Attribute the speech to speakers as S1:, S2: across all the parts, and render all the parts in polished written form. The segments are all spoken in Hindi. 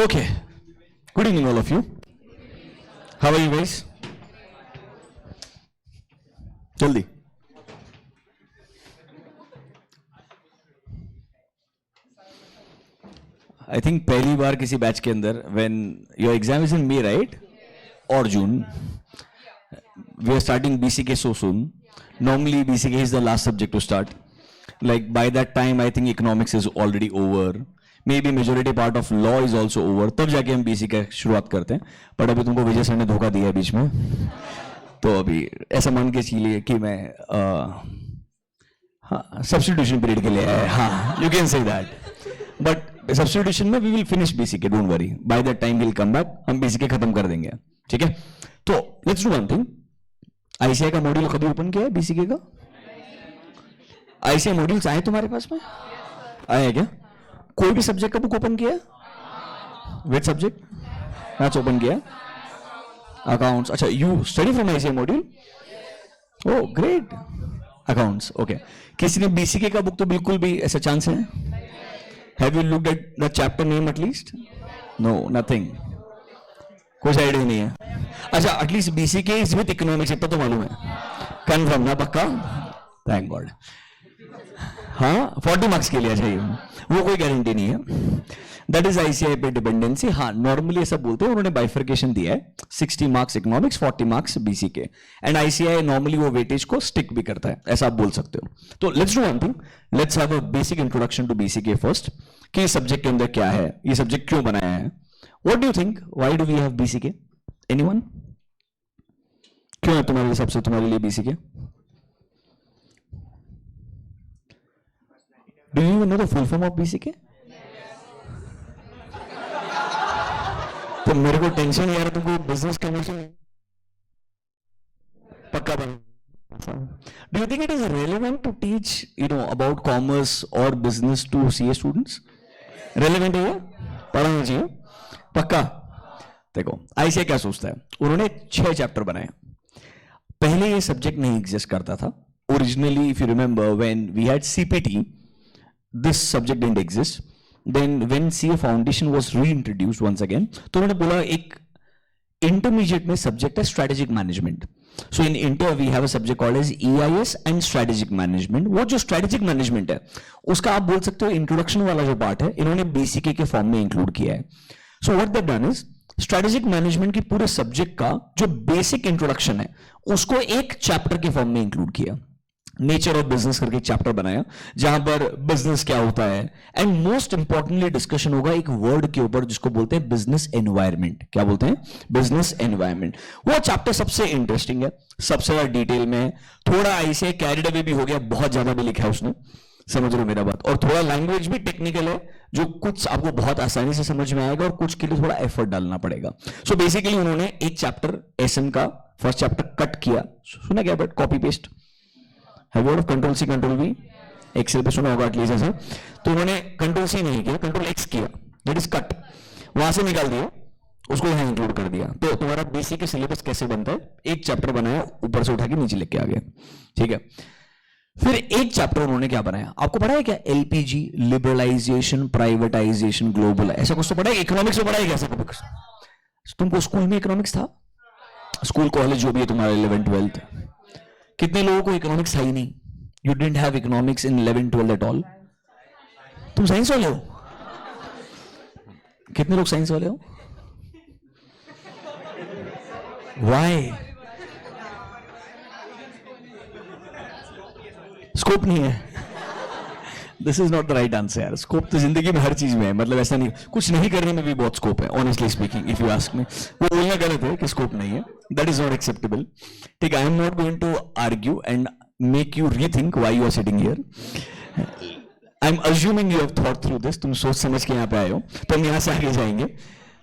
S1: Okay. Good evening, all of you. How are you guys? जल्दी. I think पहली बार किसी बैच के अंदर when your exam is in May, right? Or June. We are starting BCK so soon. Normally BCK is the last subject to start. Like by that time I think economics is already over. Maybe majority part of law is also over. तब जाके हम BCK शुरुआत करते हैं. पर अभी तुमको विजय सर ने धोखा दिया है बीच में. तो अभी ऐसा मान के चलिए कि मैं हाँ सब्स्टिट्यूशन पीरियड के लिए आया. हाँ you can say that. But substitution में we will finish BCK. Don't worry. By that time we'll come back. हम BCK खत्म कर देंगे. ठीक है? तो let's do one thing. ICI का मॉड्यूल कभी ओपन किया है BCK का? ICI मॉड्यूल्स आए तुम्हारे पास में? आए हैं क्या? कोई भी सब्जेक्ट का बुक ओपन किया है? Which subject? मैथ्स ओपन किया है? अकाउंट्स. अच्छा, you study from ICI module? Oh great. Accounts. Okay. किसी ने BCK का बुक तो बिल्कुल भी ऐसा चांस है? Have you looked at the chapter name at least? No, nothing. कुछ आइडिया नहीं है. अच्छा, at least BCK is with economics इतना तो मालूम है. कन्फर्म ना? पक्का? Thank god. हाँ 40 मार्क्स के लिए चाहिए, वो कोई गारंटी नहीं है. दैट इज ICI पे डिपेंडेंसी. हाँ नॉर्मली ऐसा बोलते हैं, उन्होंने बाइफर्केशन दिया है. 60 marks economics, 40 marks BCK. And ICI normally वो वेटेज को स्टिक भी करता है, ऐसा आप बोल सकते हो. तो let's do one thing. Let's have a basic introduction to BCK first. कि इस सब्जेक्ट के अंदर क्या है, ये सब्जेक्ट क्यों बनाया है. What do you think, why do we have BCK? Anyone? क्यों है तुम्हारे हिसाब से तुम्हारे लिए BCK? Do you even know the full form of BCK? तो मेरे को टेंशन यार, तुमको बिजनेस कमर्शियल पक्का बना. Do you think it is relevant to teach, about commerce or business to CA students? Relevant है ये? पढ़ाना चाहिए पक्का. देखो ICI क्या सोचता है, उन्होंने 6 चैप्टर बनाए. पहले ये सब्जेक्ट नहीं एग्जिस्ट करता था. Originally if you remember when we had CPT, this subject didn't exist. Then when CA foundation was reintroduced once again, तो उन्होंने बोला एक intermediate में subject है strategic management. So in India we have a subject called as EIS and strategic management. वो जो strategic management है उसका आप बोल सकते हो introduction वाला जो part है इन्होंने BCK के फॉर्म में इंक्लूड किया है. So what they've done is strategic management की पूरे सब्जेक्ट का जो बेसिक इंट्रोडक्शन है उसको एक चैप्टर के फॉर्म में इंक्लूड किया. नेचर ऑफ बिजनेस करके चैप्टर बनाया जहां पर बिजनेस क्या होता है एंड मोस्ट इंपॉर्टेंटली डिस्कशन होगा एक वर्ड के ऊपर जिसको बोलते हैं बिजनेस एनवायरनमेंट. क्या बोलते हैं? Business environment. वो चैप्टर सबसे इंटरेस्टिंग है, सबसे ज्यादा डिटेल में है. थोड़ा ICI कैरिड अवे भी हो गया, बहुत ज्यादा भी लिखा है उसने, समझ रहे हो मेरा बात. और थोड़ा लैंग्वेज भी टेक्निकल है, जो कुछ आपको बहुत आसानी से समझ में आएगा और कुछ के लिए थोड़ा एफर्ट डालना पड़ेगा. सो बेसिकली उन्होंने एक चैप्टर SM का फर्स्ट चैप्टर कट किया. सुना क्या but copy paste? Have you heard of Control C Control V? Excel पे सुना होगा एटलीस्ट ऐसा. तो उन्होंने Control C नहीं किया, Control X किया, दैट इज कट. वहां से निकाल दिया, उसको यहां इंक्लूड कर दिया. तो तुम्हारा BCK सिलेबस कैसे बनता है, एक चैप्टर बनाया ऊपर से उठा के नीचे लेके आ गए. ठीक है. फिर एक चैप्टर उन्होंने क्या बनाया, आपको पढ़ा है क्या? LPG, लिबरलाइजेशन, प्राइवेटाइजेशन, ग्लोबल, ऐसा कुछ तो पढ़ा है? इकोनॉमिक्स में पढ़ा है क्या ऐसा कुछ? तुमको स्कूल में इकोनॉमिक्स था? स्कूल कॉलेज जो भी है तुम्हारा 11th 12th, कितने लोगों को इकोनॉमिक्स है ही नहीं? You didn't have economics in 11th 12th at all. तुम साइंस वाले हो? कितने लोग साइंस वाले हो? व्हाई? स्कोप नहीं है. This is not the right answer यार. स्कोप तो जिंदगी में हर चीज में है, मतलब ऐसा नहीं, कुछ नहीं करने में भी बहुत स्कोप है. Honestly speaking if you ask me, वो बोलना गलत है कि स्कोप नहीं है. That is not acceptable. ठीक है, I am not going to argue and make you rethink why you are sitting here. I am assuming you have thought through this. तुम सोच समझ के यहाँ पे आए हो, तो हम यहाँ से आगे जाएंगे.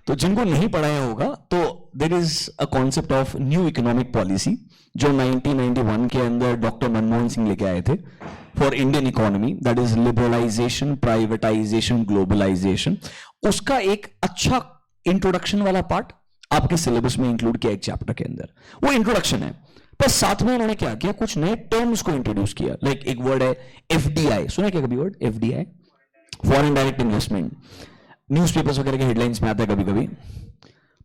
S1: तो जिनको नहीं पढ़ाया होगा, तो there is a concept of new economic policy जो 1991 के अंदर डॉक्टर मनमोहन सिंह लेके आए थे for Indian economy. That is liberalisation, privatisation, globalisation. उसका एक अच्छा इंट्रोडक्शन वाला पार्ट आपके सिलेबस में इंक्लूड किया एक चैप्टर के अंदर. वो इंट्रोडक्शन है, पर साथ में उन्होंने क्या किया, कुछ नए टर्म्स को इंट्रोड्यूस किया. लाइक एक वर्ड है FDI. सुना क्या कभी word FDI? Foreign direct investment. Newspapers वगैरह के हेडलाइंस में आता है कभी कभी,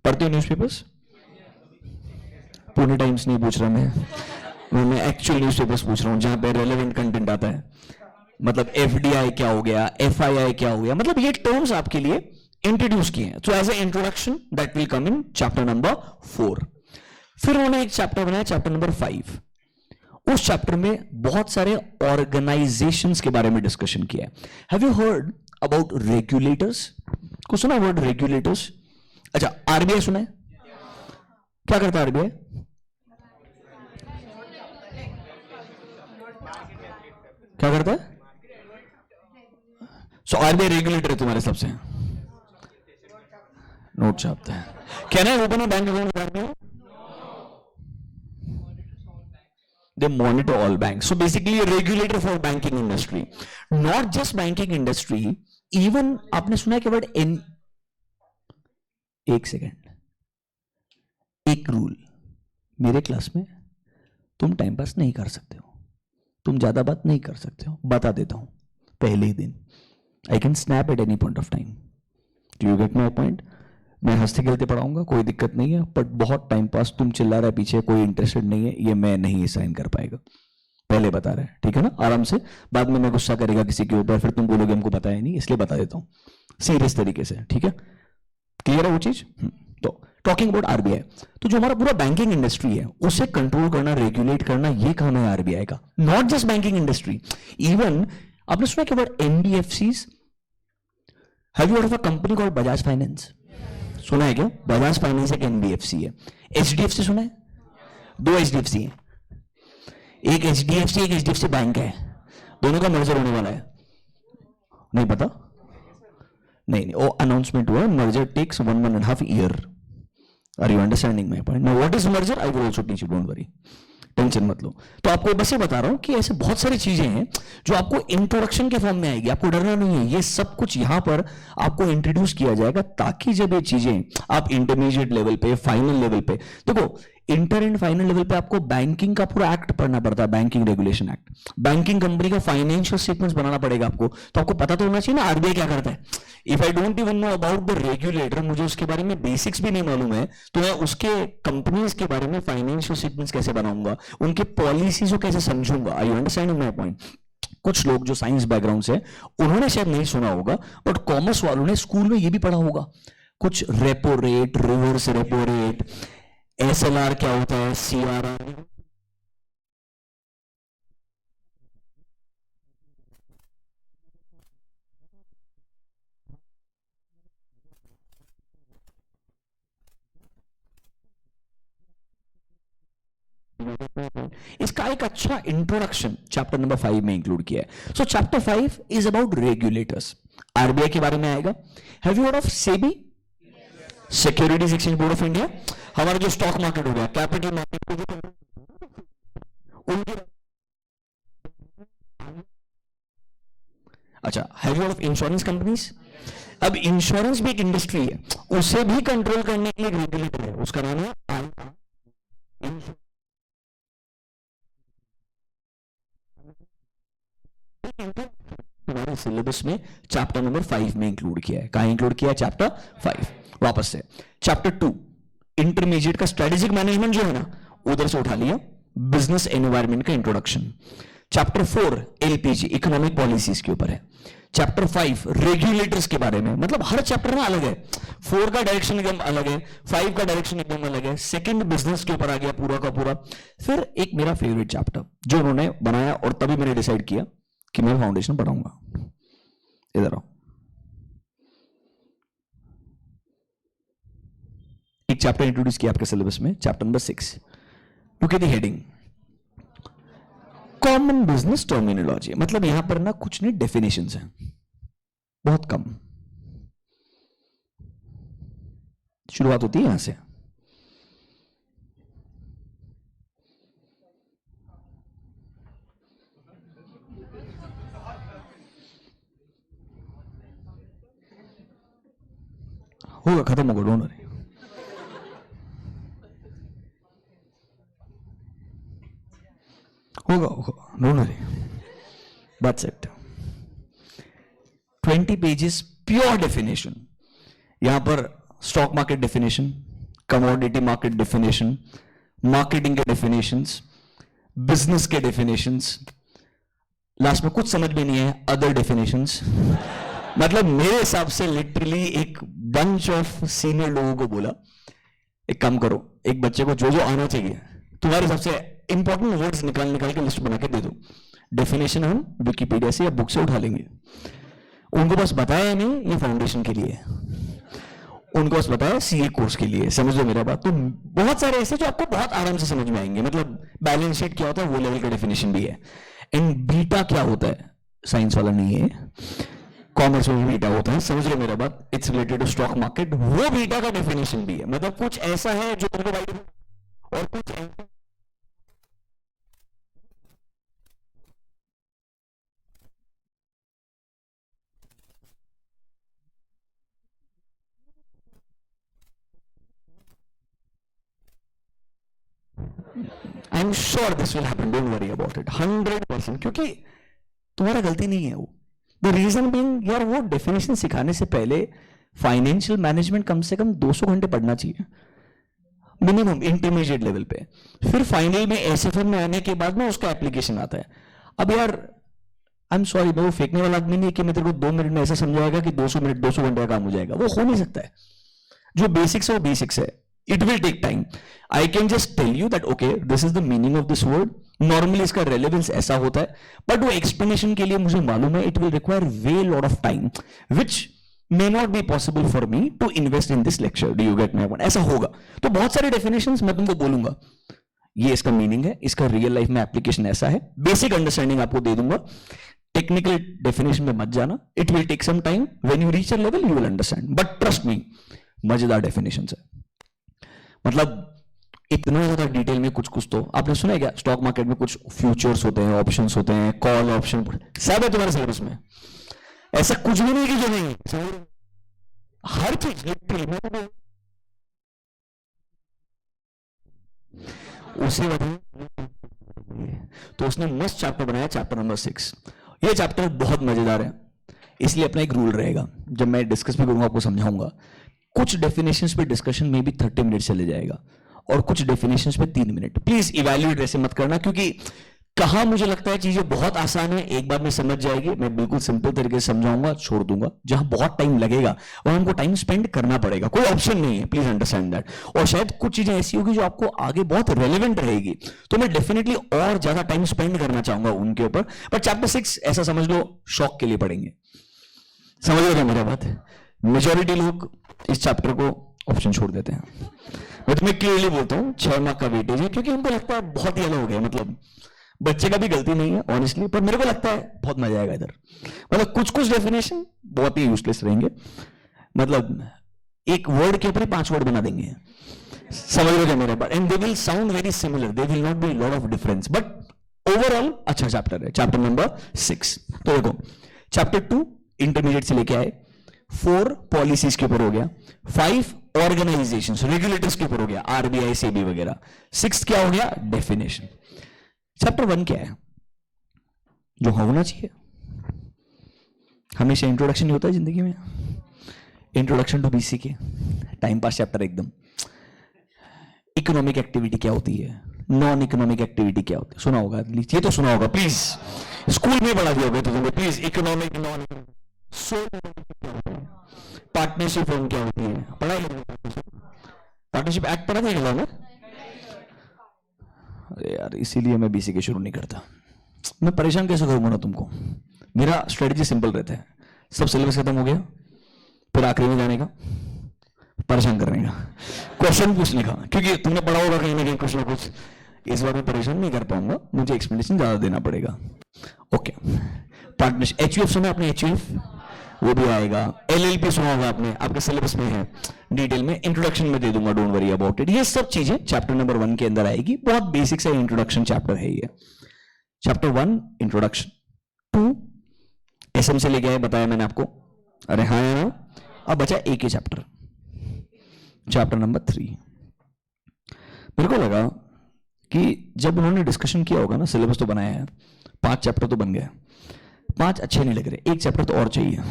S1: पढ़ते हो न्यूज़पेपर्स? पुणे टाइम्स नहीं पूछ रहा मैं एक्चुअल न्यूज़पेपर्स पूछ रहा हूं जहां पे रेलेवेंट कंटेंट आता है। मतलब एफडीआई क्या हो गया, एफआईआई क्या हो गया, मतलब ये टर्म्स आपके लिए इंट्रोड्यूस किए हैं। So as a introduction that will come in chapter number 4। फिर उन्होंने एक चैप्टर बनाया चैप्टर नंबर 5। उस चैप्टर में बहुत सारे ऑर्गेनाइजेशंस के बारे में डिस्कशन किया है। Have you heard about regulators? कुछ सुना वर्ड रेगुलेटर्स? अच्छा, आरबीआई सुना है? क्या करता है आरबीआई? क्या करता है? सो आरबीआई रेगुलेटर है तुम्हारे सबसे, नोट छापता है। Can I open a bank account with RBI? They monitor all banks. So basically a regulator for banking industry. Not just banking industry, even आपने सुना है कि वर्ड इन, एक सेकेंड, एक रूल मेरे क्लास में, तुम टाइम पास नहीं कर सकते हो, तुम ज्यादा बात नहीं कर सकते हो, बता देता हूं पहले ही दिन। I can snap at any point of time. Do you get my point? मैं हंसते खेलते पढ़ाऊंगा, कोई दिक्कत नहीं है, बट बहुत टाइम पास तुम चिल्ला रहा है पीछे, कोई इंटरेस्टेड नहीं है, ये मैं नहीं साइन कर पाएगा, पहले बता रहे हैं, ठीक है ना? आराम से। बाद में मैं गुस्सा करेगा किसी के ऊपर, फिर तुम बोलोगे हमको पता है नहीं, इसलिए बता देता हूं सीरियस तरीके से, ठीक है? क्लियर है वो चीज? तो टॉकिंग अबाउट आरबीआई, तो जो हमारा पूरा बैंकिंग इंडस्ट्री है उसे कंट्रोल करना, रेगुलेट करना, ये काम है आरबीआई का। Not just banking industry, even आपने सुना कि word NBFCs? Have you heard of a company called Bajaj finance? सुना है क्या? बजाज फाइनेंस एक एनबीएफसी है। एचडीएफसी सुना है? 2 एचडीएफसी है, एक एचडीएफसी एक एचडीएफसी बैंक है, दोनों का मर्जर होने वाला है। नहीं पता? नहीं, वो अनाउंसमेंट हुआ, merger takes 1.5 year. Are you understanding my point? Now what is merger? I will also teach you, don't worry, tension मत लो। तो आपको बस ये बता रहा हूं कि ऐसे बहुत सारी चीजें हैं जो आपको इंट्रोडक्शन के फॉर्म में आएगी, आपको डरना नहीं है, ये सब कुछ यहां पर आपको इंट्रोड्यूस किया जाएगा, ताकि जब ये चीजें आप इंटरमीडिएट लेवल पे, फाइनल लेवल पे, देखो इंटर एंड फाइनल लेवल पे आपको बैंकिंग का पूरा एक्ट पढ़ना पड़ता है, banking regulation act, banking company का फाइनेंशियल स्टेटमेंट्स बनाना पड़ेगा आपको, तो आपको पता तो होना चाहिए ना आरबीआई क्या करता है। If I don't even know about the regulator, मुझे उसके बारे में बेसिक्स भी नहीं मालूम है, तो मैं उसके कंपनीज के बारे में फाइनेंशियल स्टेटमेंट्स कैसे बनाऊंगा, उनके पॉलिसीज को कैसे समझूंगा? आई यू अंडरस्टैंडिंग माय पॉइंट? कुछ लोग जो साइंस बैकग्राउंड से, उन्होंने शायद नहीं सुना होगा, बट कॉमर्स वालों ने स्कूल में ये भी पढ़ा होगा, कुछ repo rate, reverse repo rate, SLR क्या होता है, सीआरआर। इसका एक अच्छा इंट्रोडक्शन चैप्टर नंबर 5 में इंक्लूड किया है। सो chapter 5 is about regulators, RBI के बारे में आएगा। Have you heard of SEBI? Securities exchange board of India. हमारा जो स्टॉक मार्केट हो गया, कैपिटल मार्केट को जो उनकी। अच्छा, have you heard of insurance companies? अब इंश्योरेंस भी एक इंडस्ट्री है, उसे भी कंट्रोल करने के लिए रेगुलेटर है, उसका नाम है हमारे सिलेबस में चैप्टर नंबर 5 में इंक्लूड किया है। कहां इंक्लूड किया है? चैप्टर 5। वापस से चैप्टर 2 इंटरमीडिएट का स्ट्रेटेजिक मैनेजमेंट जो है ना, उधर से उठा लिया, बिजनेस एनवायरमेंट का introduction. Chapter 4 LPG, economic policies के ऊपर है। चैप्टर 5 रेगुलेटर्स के बारे में, मतलब हर चैप्टर ना अलग है। 4 का डायरेक्शन एकदम अलग है, 5 का डायरेक्शन एकदम अलग है, सेकंड बिजनेस के ऊपर आ गया पूरा का पूरा। फिर एक मेरा फेवरेट चैप्टर जो उन्होंने बनाया, और तभी मैंने डिसाइड किया कि मैं फाउंडेशन पढ़ाऊंगा। इधर आओ, एक चैप्टर इंट्रोड्यूस किया आपके सिलेबस में, chapter number 6। Look at the heading, common business terminology. मतलब यहां पर ना कुछ नहीं डेफिनेशंस हैं, बहुत कम। शुरुआत होती है यहां से, होगा, खत्म होगा, डोंट वरी। होगा होगा, don't worry, that's it. 20 pages pure definition, यहां पर stock market definition, commodity market definition, marketing के डेफिनेशंस, बिजनेस के डेफिनेशंस, लास्ट में कुछ समझ में नहीं है, अदर डेफिनेशंस। मतलब मेरे हिसाब से लिटरली एक बंच ऑफ सीनियर लोगों को बोला, एक काम करो, एक बच्चे को जो जो आना चाहिए तुम्हारे हिसाब से इंपॉर्टेंट वर्ड्स निकाल निकाल के लिस्ट बना के दे दो। डेफिनेशन हम विकिपीडिया से या बुक से उठा लेंगे। उनको बस बताया नहीं ये फाउंडेशन के लिए, उनको बस बताया सीए कोर्स के लिए। समझ लो मेरा बात। तो बहुत सारे ऐसे जो आपको बहुत आराम से समझ में आएंगे। मतलब बैलेंस शीट क्या होता है वो लेवल का डेफिनेशन भी है। एंड बीटा क्या होता है, साइंस वाला नहीं है, कॉमर्स में बीटा होता है। समझ लो मेरा बात। It's related to stock market, वो बीटा का डेफिनेशन भी है। मतलब कुछ ऐसा है जो तुमको और कुछ ऐसा I am sure this will happen, don't worry about it, 100%। क्योंकि तुम्हारा गलती नहीं है वो। द रीजन बीइंग यार वो डेफिनेशन सिखाने से पहले फाइनेंशियल मैनेजमेंट कम से कम 200 घंटे पढ़ना चाहिए मिनिमम, इंटरमीडिएट लेवल पे। फिर फाइनल में एसएफएम में आने के बाद में उसका एप्लीकेशन आता है। अब यार आई एम सॉरी, मैं वो फेंकने वाला आदमी नहीं कि मैं तेरे को 2 मिनट में ऐसा समझाएगा कि 200 मिनट 200 घंटे का काम हो जाएगा। वो हो नहीं सकता है। जो बेसिक्स है वो बेसिक्स है। It will take time. I can just tell you that okay this is the meaning of this word. Normally इसका रेलेवेंस ऐसा होता है, बट वो एक्सप्लेनेशन के लिए मुझे मालूम है it will require way lot of time which may not be possible for me to invest in this lecture. Do you get my point? ऐसा होगा। तो बहुत सारे डेफिनेशंस मैं तुमको बोलूंगा, ये इसका मीनिंग है, इसका रियल लाइफ में एप्लीकेशन ऐसा है। बेसिक अंडरस्टैंडिंग आपको दे दूंगा, टेक्निकल डेफिनेशन में मत जाना। It will take some time, when you reach a level you will understand, but trust me मजेदार डेफिनेशन है। मतलब इतना ज्यादा डिटेल में कुछ कुछ तो आपने सुना है क्या? स्टॉक मार्केट में कुछ फ्यूचर्स होते हैं, ऑप्शंस होते हैं, कॉल ऑप्शन, सब है तुम्हारे सिलेबस में। ऐसा कुछ भी नहीं कि जो नहीं, हर चीज लिटरली उसे तो उसने मस्त चैप्टर बनाया, चैप्टर नंबर 6। ये चैप्टर बहुत मजेदार है, इसलिए अपना एक रूल रहेगा, जब मैं डिस्कस भी करूंगा आपको समझाऊंगा। कुछ डेफिनेशंस पे डिस्कशन में भी 30 मिनट चले जाएगा और कुछ डेफिनेशंस पे 3 मिनट। प्लीज इवैल्यूएट ऐसे मत करना, क्योंकि कहा मुझे लगता है चीजें बहुत आसान है, एक बार में समझ जाएगी। मैं बिल्कुल सिंपल तरीके से समझाऊंगा, छोड़ दूंगा। जहां बहुत टाइम लगेगा वहां हमको टाइम स्पेंड करना पड़ेगा, कोई ऑप्शन नहीं है। Please understand that. और शायद कुछ चीजें ऐसी होगी जो आपको आगे बहुत रेलेवेंट रहेगी, तो मैं डेफिनेटली और ज्यादा टाइम स्पेंड करना चाहूंगा उनके ऊपर। पर चैप्टर 6 ऐसा समझ लो शौक के लिए पढ़ेंगे। समझ लो मेरा बात है। मेजोरिटी लोग इस चैप्टर को ऑप्शन छोड़ देते हैं। मैं तुम्हें क्लियरली बोलता हूँ 6 मार्क का वेटेज है, क्योंकि उनको लगता है बहुत ही अलग हो गया। मतलब बच्चे का भी गलती नहीं है ऑनेस्टली, पर मेरे को लगता है बहुत मजा आएगा इधर। मतलब कुछ कुछ डेफिनेशन बहुत ही यूजलेस रहेंगे। मतलब एक वर्ड के ऊपर 5 वर्ड बना देंगे, समझ लो क्या मेरा बात। And they will sound very similar, they will not be lot of difference, but overall अच्छा चैप्टर है, चैप्टर नंबर 6। तो देखो चैप्टर 2 इंटरमीडिएट से लेके आए, 4 पॉलिसीज के ऊपर हो गया, 5 ऑर्गेनाइजेशन रेगुलेटर्स के ऊपर हो गया, आरबीआई सेबी वगैरह, 6 क्या हो गया? डेफिनेशन। चैप्टर 1 क्या है? जो होना चाहिए हमेशा इंट्रोडक्शन नहीं होता है जिंदगी में, इंट्रोडक्शन टू बीसी के टाइम पास चैप्टर एकदम। इकोनॉमिक एक्टिविटी क्या होती है, नॉन इकोनॉमिक एक्टिविटी क्या होती है, सुना होगा, ये तो सुना होगा, प्लीज स्कूल में पढ़ा दिया होगा तो तुम्हें। Please economic, non partnership form क्या होती है, पढ़ा है? पार्टनरशिप एक्ट पढ़ा था ना? अरे यार इसीलिए मैं बीसी के शुरू नहीं करता। मैं परेशान कैसे करूंगा ना तुमको। मेरा स्ट्रेटजी सिंपल रहता है, सब सिलेबस खत्म हो गया, फिर आखिरी में जाने का, परेशान करने का, क्वेश्चन पूछने का, क्योंकि तुमने पढ़ा होगा कहीं ना कहीं कुछ ना कुछ। इस बार मैं परेशान नहीं कर पाऊंगा, मुझे एक्सप्लेनेशन ज्यादा देना पड़ेगा। ओके, पार्टनरशिप, एचयूएफ सुना आपने? एचयूएफ वो भी आएगा। एलएलपी सुना होगा आपने, आपके सिलेबस में है, डिटेल में इंट्रोडक्शन में दे दूंगा, डोंट वरी अबाउट इट। ये सब चीजें चैप्टर नंबर 1 के अंदर आएगी। बहुत बेसिक सा इंट्रोडक्शन चैप्टर है ये। चैप्टर 1 इंट्रोडक्शन, 2 एसएम से लेके आए, बताया मैंने आपको। अरे हाँ ना, अब बचा एक ही चैप्टर, चैप्टर नंबर 3। मेरे को लगा कि जब उन्होंने डिस्कशन किया होगा ना, सिलेबस तो बनाया है, 5 चैप्टर तो बन गए, 5 अच्छे नहीं लग रहे, एक चैप्टर तो और चाहिए।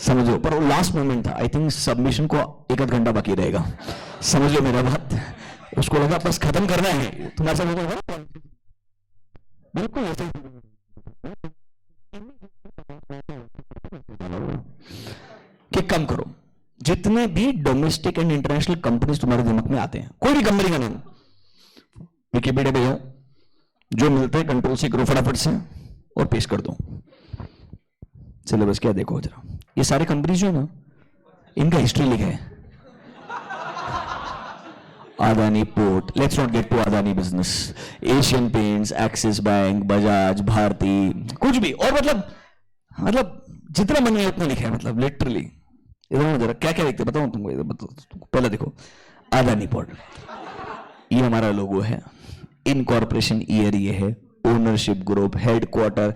S1: समझो, पर वो लास्ट मोमेंट था। आई थिंक सबमिशन को 1 घंटा बाकी रहेगा, समझ लो मेरा बात। उसको लगा बस खत्म करना है, तुम्हारे साथ होगा बिल्कुल ऐसे कि कम करो। जितने भी डोमेस्टिक एंड इंटरनेशनल कंपनीज तुम्हारे दिमाग में आते हैं, कोई भी कंपनी का नाम विकिपीडिया पे जाओ, जो मिलते हैं कंट्रोल से करो फटाफट से और पेश कर दो। सिलेबस क्या देखो जरा, ये सारे कंपनीज जो है ना, इनका हिस्ट्री लिखा है। Adani Port, let's not get to Adani business, Asian Paints, Axis Bank, Bajaj, Bharti, कुछ भी, और मतलब जितना मन में उतना लिखा है, मतलब लिटरली। इधर जरा क्या क्या लिखते बताऊं तुमको, इधर बताओ। पहले देखो अदानी पोर्ट, ये हमारा लोगो है, इनकॉर्पोरेशन ईयर ये है, ओनरशिप ग्रुप, हेडक्वार्टर,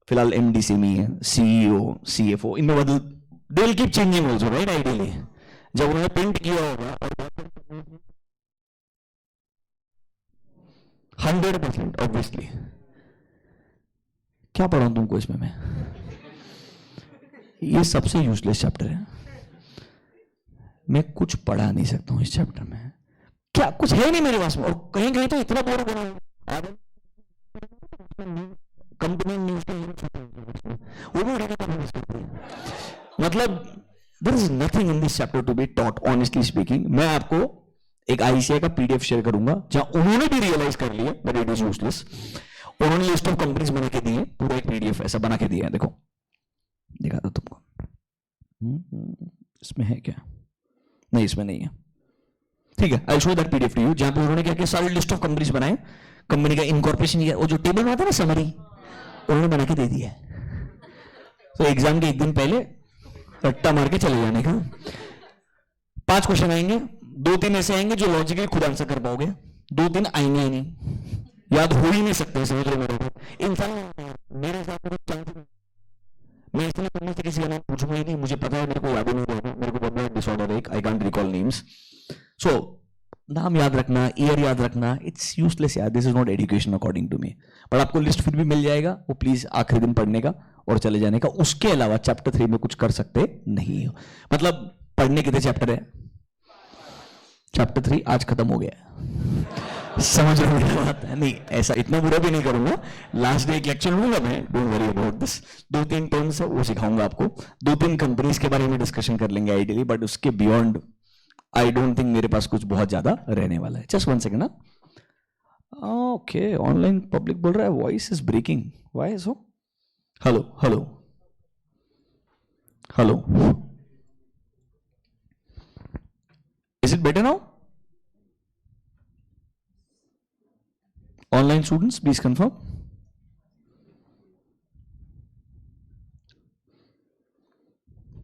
S1: फिलहाल एमडीसीमी है, सीईओ, सीएफओ, इनमें बदल, they will keep changing also right. Ideally जब उन्होंने प्रिंट किया होगा, और 100% ऑब्वियसली। क्या पढ़ाऊं तुमको इसमें मैं, ये सबसे यूजलेस चैप्टर है, मैं कुछ पढ़ा नहीं सकता हूं इस चैप्टर में, क्या कुछ है नहीं मेरे पास में। और कहीं कहीं तो इतना बोर बना कंपनी न्यूज वो भी मतलब there is nothing in this chapter to be taught honestly speaking. मैं आपको एक आईसीआई का पीडीएफ शेयर करूंगा जहां उन्होंने भी रियलाइज कर लिया दैट इट इज यूजलेस। उन्होंने लिस्ट ऑफ कंपनीज बना के दी है, पूरा एक पीडीएफ ऐसा बना के दिया है, देखो दिखा दो तुमको। इसमें है क्या, नहीं इसमें नहीं है, ठीक है। I show that PDF to you, जहां पे उन्होंने क्या किया, सारी लिस्ट ऑफ कंपनीज बनाए, कंपनी का इनकॉर्पोरेशन किया, वो जो टेबल में आता है ना समरी, उन्होंने बना के दे दिया है। तो एग्जाम के 1 दिन पहले रट्टा मार के चले जाने का। 5 क्वेश्चन आएंगे, 2-3 ऐसे आएंगे जो लॉजिकली खुद आंसर कर पाओगे, 2-3 आएंगे ही नहीं, याद हो ही नहीं सकते, समझ लो मेरे को। इंसान मेरे साथ मैं इसलिए तुमने से किसी का नाम पूछूंगा ही नहीं, मुझे पता है मेरे को याद ही नहीं रहेगा, मेरे को बहुत डिसऑर्डर है, I can't recall names. So नाम याद रखना, ईयर याद रखना, इट्स यूजलेस यार, this is not education according to me. पर आपको लिस्ट फिर भी मिल जाएगा, वो प्लीज आखिरी दिन पढ़ने का और चले जाने का। उसके अलावा चैप्टर 3 में कुछ कर सकते नहीं हो। मतलब पढ़ने कितने चैप्टर है, चैप्टर 3 आज खत्म हो गया है, समझ रहे हो बात है? नहीं ऐसा इतना बुरा भी नहीं करूंगा, लास्ट डे एक लेक्चर लूंगा मैं, don't worry about this. 2-3 terms है वो सिखाऊंगा आपको, 2-3 कंपनीज के बारे में डिस्कशन कर लेंगे आइडियली, बट उसके बियॉन्ड आई डोंट थिंक मेरे पास कुछ बहुत ज्यादा रहने वाला है। जस्ट 1 सेकेंड ना। ओके, ऑनलाइन पब्लिक बोल रहा है voice is breaking, why so? Hello hello hello, is it better now? Online students, please confirm.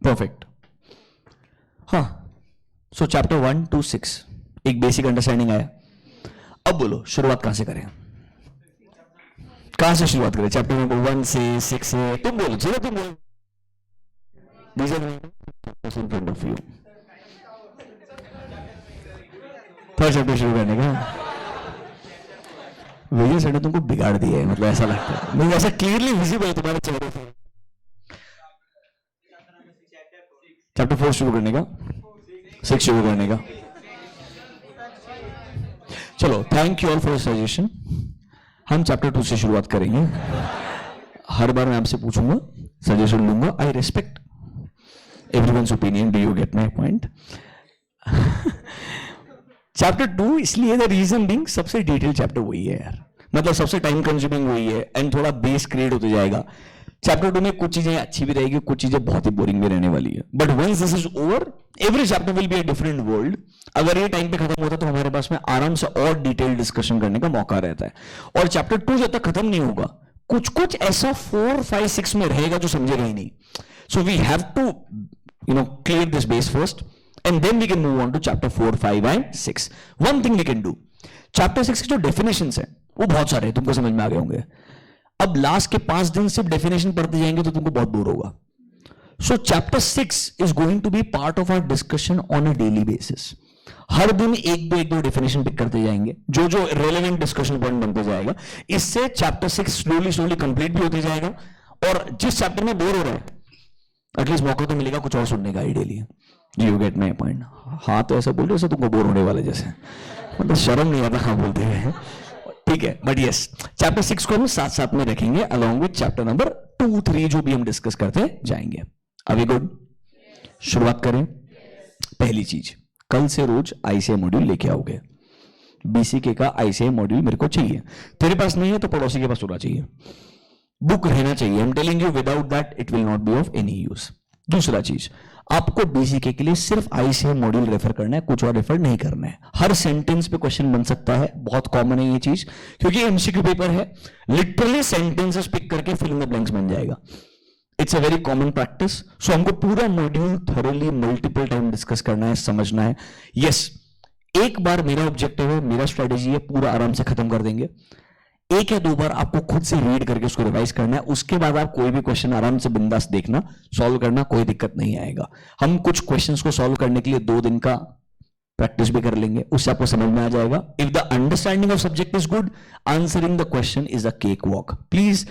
S1: Perfect. हाँ, so chapter 1 to 6 एक बेसिक अंडरस्टैंडिंग आया। अब बोलो शुरुआत कहां से करें, कहां से शुरुआत करें? चैप्टर नंबर 1 से 6 से, तुम बोलो, चलो तुम बोलो। These are in front of you. Third chapter शुरू करने का विजय सर ने तुमको बिगाड़ दिया है, मतलब ऐसा लगता है, नहीं ऐसा क्लियरली विजिबल है तुम्हारे चेहरे पे। चैप्टर 4 शुरू करने का, 6 शुरू करने का। चलो, thank you all for suggestion. हम चैप्टर 2 से शुरुआत करेंगे। हर बार मैं आपसे पूछूंगा, सजेशन लूंगा। I respect everyone's opinion, do you get my point? Chapter 2 इसलिए, द रीजन बीइंग सबसे डिटेल चैप्टर वही है यार, मतलब सबसे टाइम कंज्यूमिंग वही है, एंड थोड़ा बेस क्रिएट होते जाएगा। चैप्टर 2 में कुछ चीजें अच्छी भी रहेगी, कुछ चीजें बहुत ही बोरिंग भी रहने वाली है, but once this is over every chapter will be a different world. अगर ये टाइम पे खत्म होता तो हमारे पास में आराम से और डिटेल डिस्कशन करने का मौका रहता है। और चैप्टर 2 जब तक खत्म नहीं होगा, कुछ कुछ ऐसा 4, 5, 6 में रहेगा जो समझेगा ही नहीं। So we have to clear this base first, and then we can move on to chapter 4, 5 and 6. One thing we can do, chapter 6 के जो definitions हैं वो बहुत सारे हैं, तुमको समझ में आ गए होंगे। अब लास्ट के 5 दिन सिर्फ डेफिनेशन पढ़ते जाएंगे तो तुमको बहुत बोर होगा। सो chapter 6 is going to be part of our discussion on a daily basis. हर दिन एक दो डेफिनेशन पिक करते जाएंगे, जो जो रेलेवेंट डिस्कशन पॉइंट बनते जाएगा। इससे चैप्टर 6 स्लोली कंप्लीट भी होते जाएगा। और जिस चैप्टर में बोर हो रहा है एटलीस्ट मौका तो मिलेगा कुछ और सुनने का ideally. You get my point. हाँ तो ऐसा बोल रहे हो तुमको बोर होने वाले जैसे, मतलब शर्म नहीं आता हाँ बोलते हुए। ठीक है, बट यस, चैप्टर 6 को हम साथ साथ में रखेंगे अलॉन्ग विद चैप्टर नंबर 2, 3 जो भी हम डिस्कस करते जाएंगे। अभी गुड, शुरुआत करें। पहली चीज, कल से रोज आईसीआई मॉड्यूल लेके आओगे। बीसीके का आईसीआई मॉड्यूल मेरे को चाहिए। तेरे पास नहीं है तो पड़ोसी के पास होना चाहिए, बुक रहना चाहिए। I am telling you, without that it will not be of any use. दूसरा चीज, आपको बीसीके के लिए सिर्फ आईसीआई मॉड्यूल रेफर करना है, कुछ और रेफर नहीं करना है। हर सेंटेंस पे क्वेश्चन बन सकता है, बहुत कॉमन है ये चीज, क्योंकि एमसीक्यू पेपर है। लिटरली सेंटेंसेस पिक करके फिल इन द ब्लैंक्स बन जाएगा। It's a very common practice. So हमको पूरा module thoroughly multiple time discuss करना है, समझना है। यस, एक बार मेरा ऑब्जेक्टिव है, मेरा स्ट्रेटेजी है, पूरा आराम से खत्म कर देंगे। एक या दो बार आपको खुद से रीड करके उसको रिवाइज करना है। उसके बाद आप कोई भी क्वेश्चन आराम से बिंदास देखना, सॉल्व करना, कोई दिक्कत नहीं आएगा। हम कुछ क्वेश्चंस को सॉल्व करने के लिए 2 दिन का प्रैक्टिस भी कर लेंगे, उससे आपको समझ में आ जाएगा। If the understanding of subject is good, answering the question is a cake walk. Please,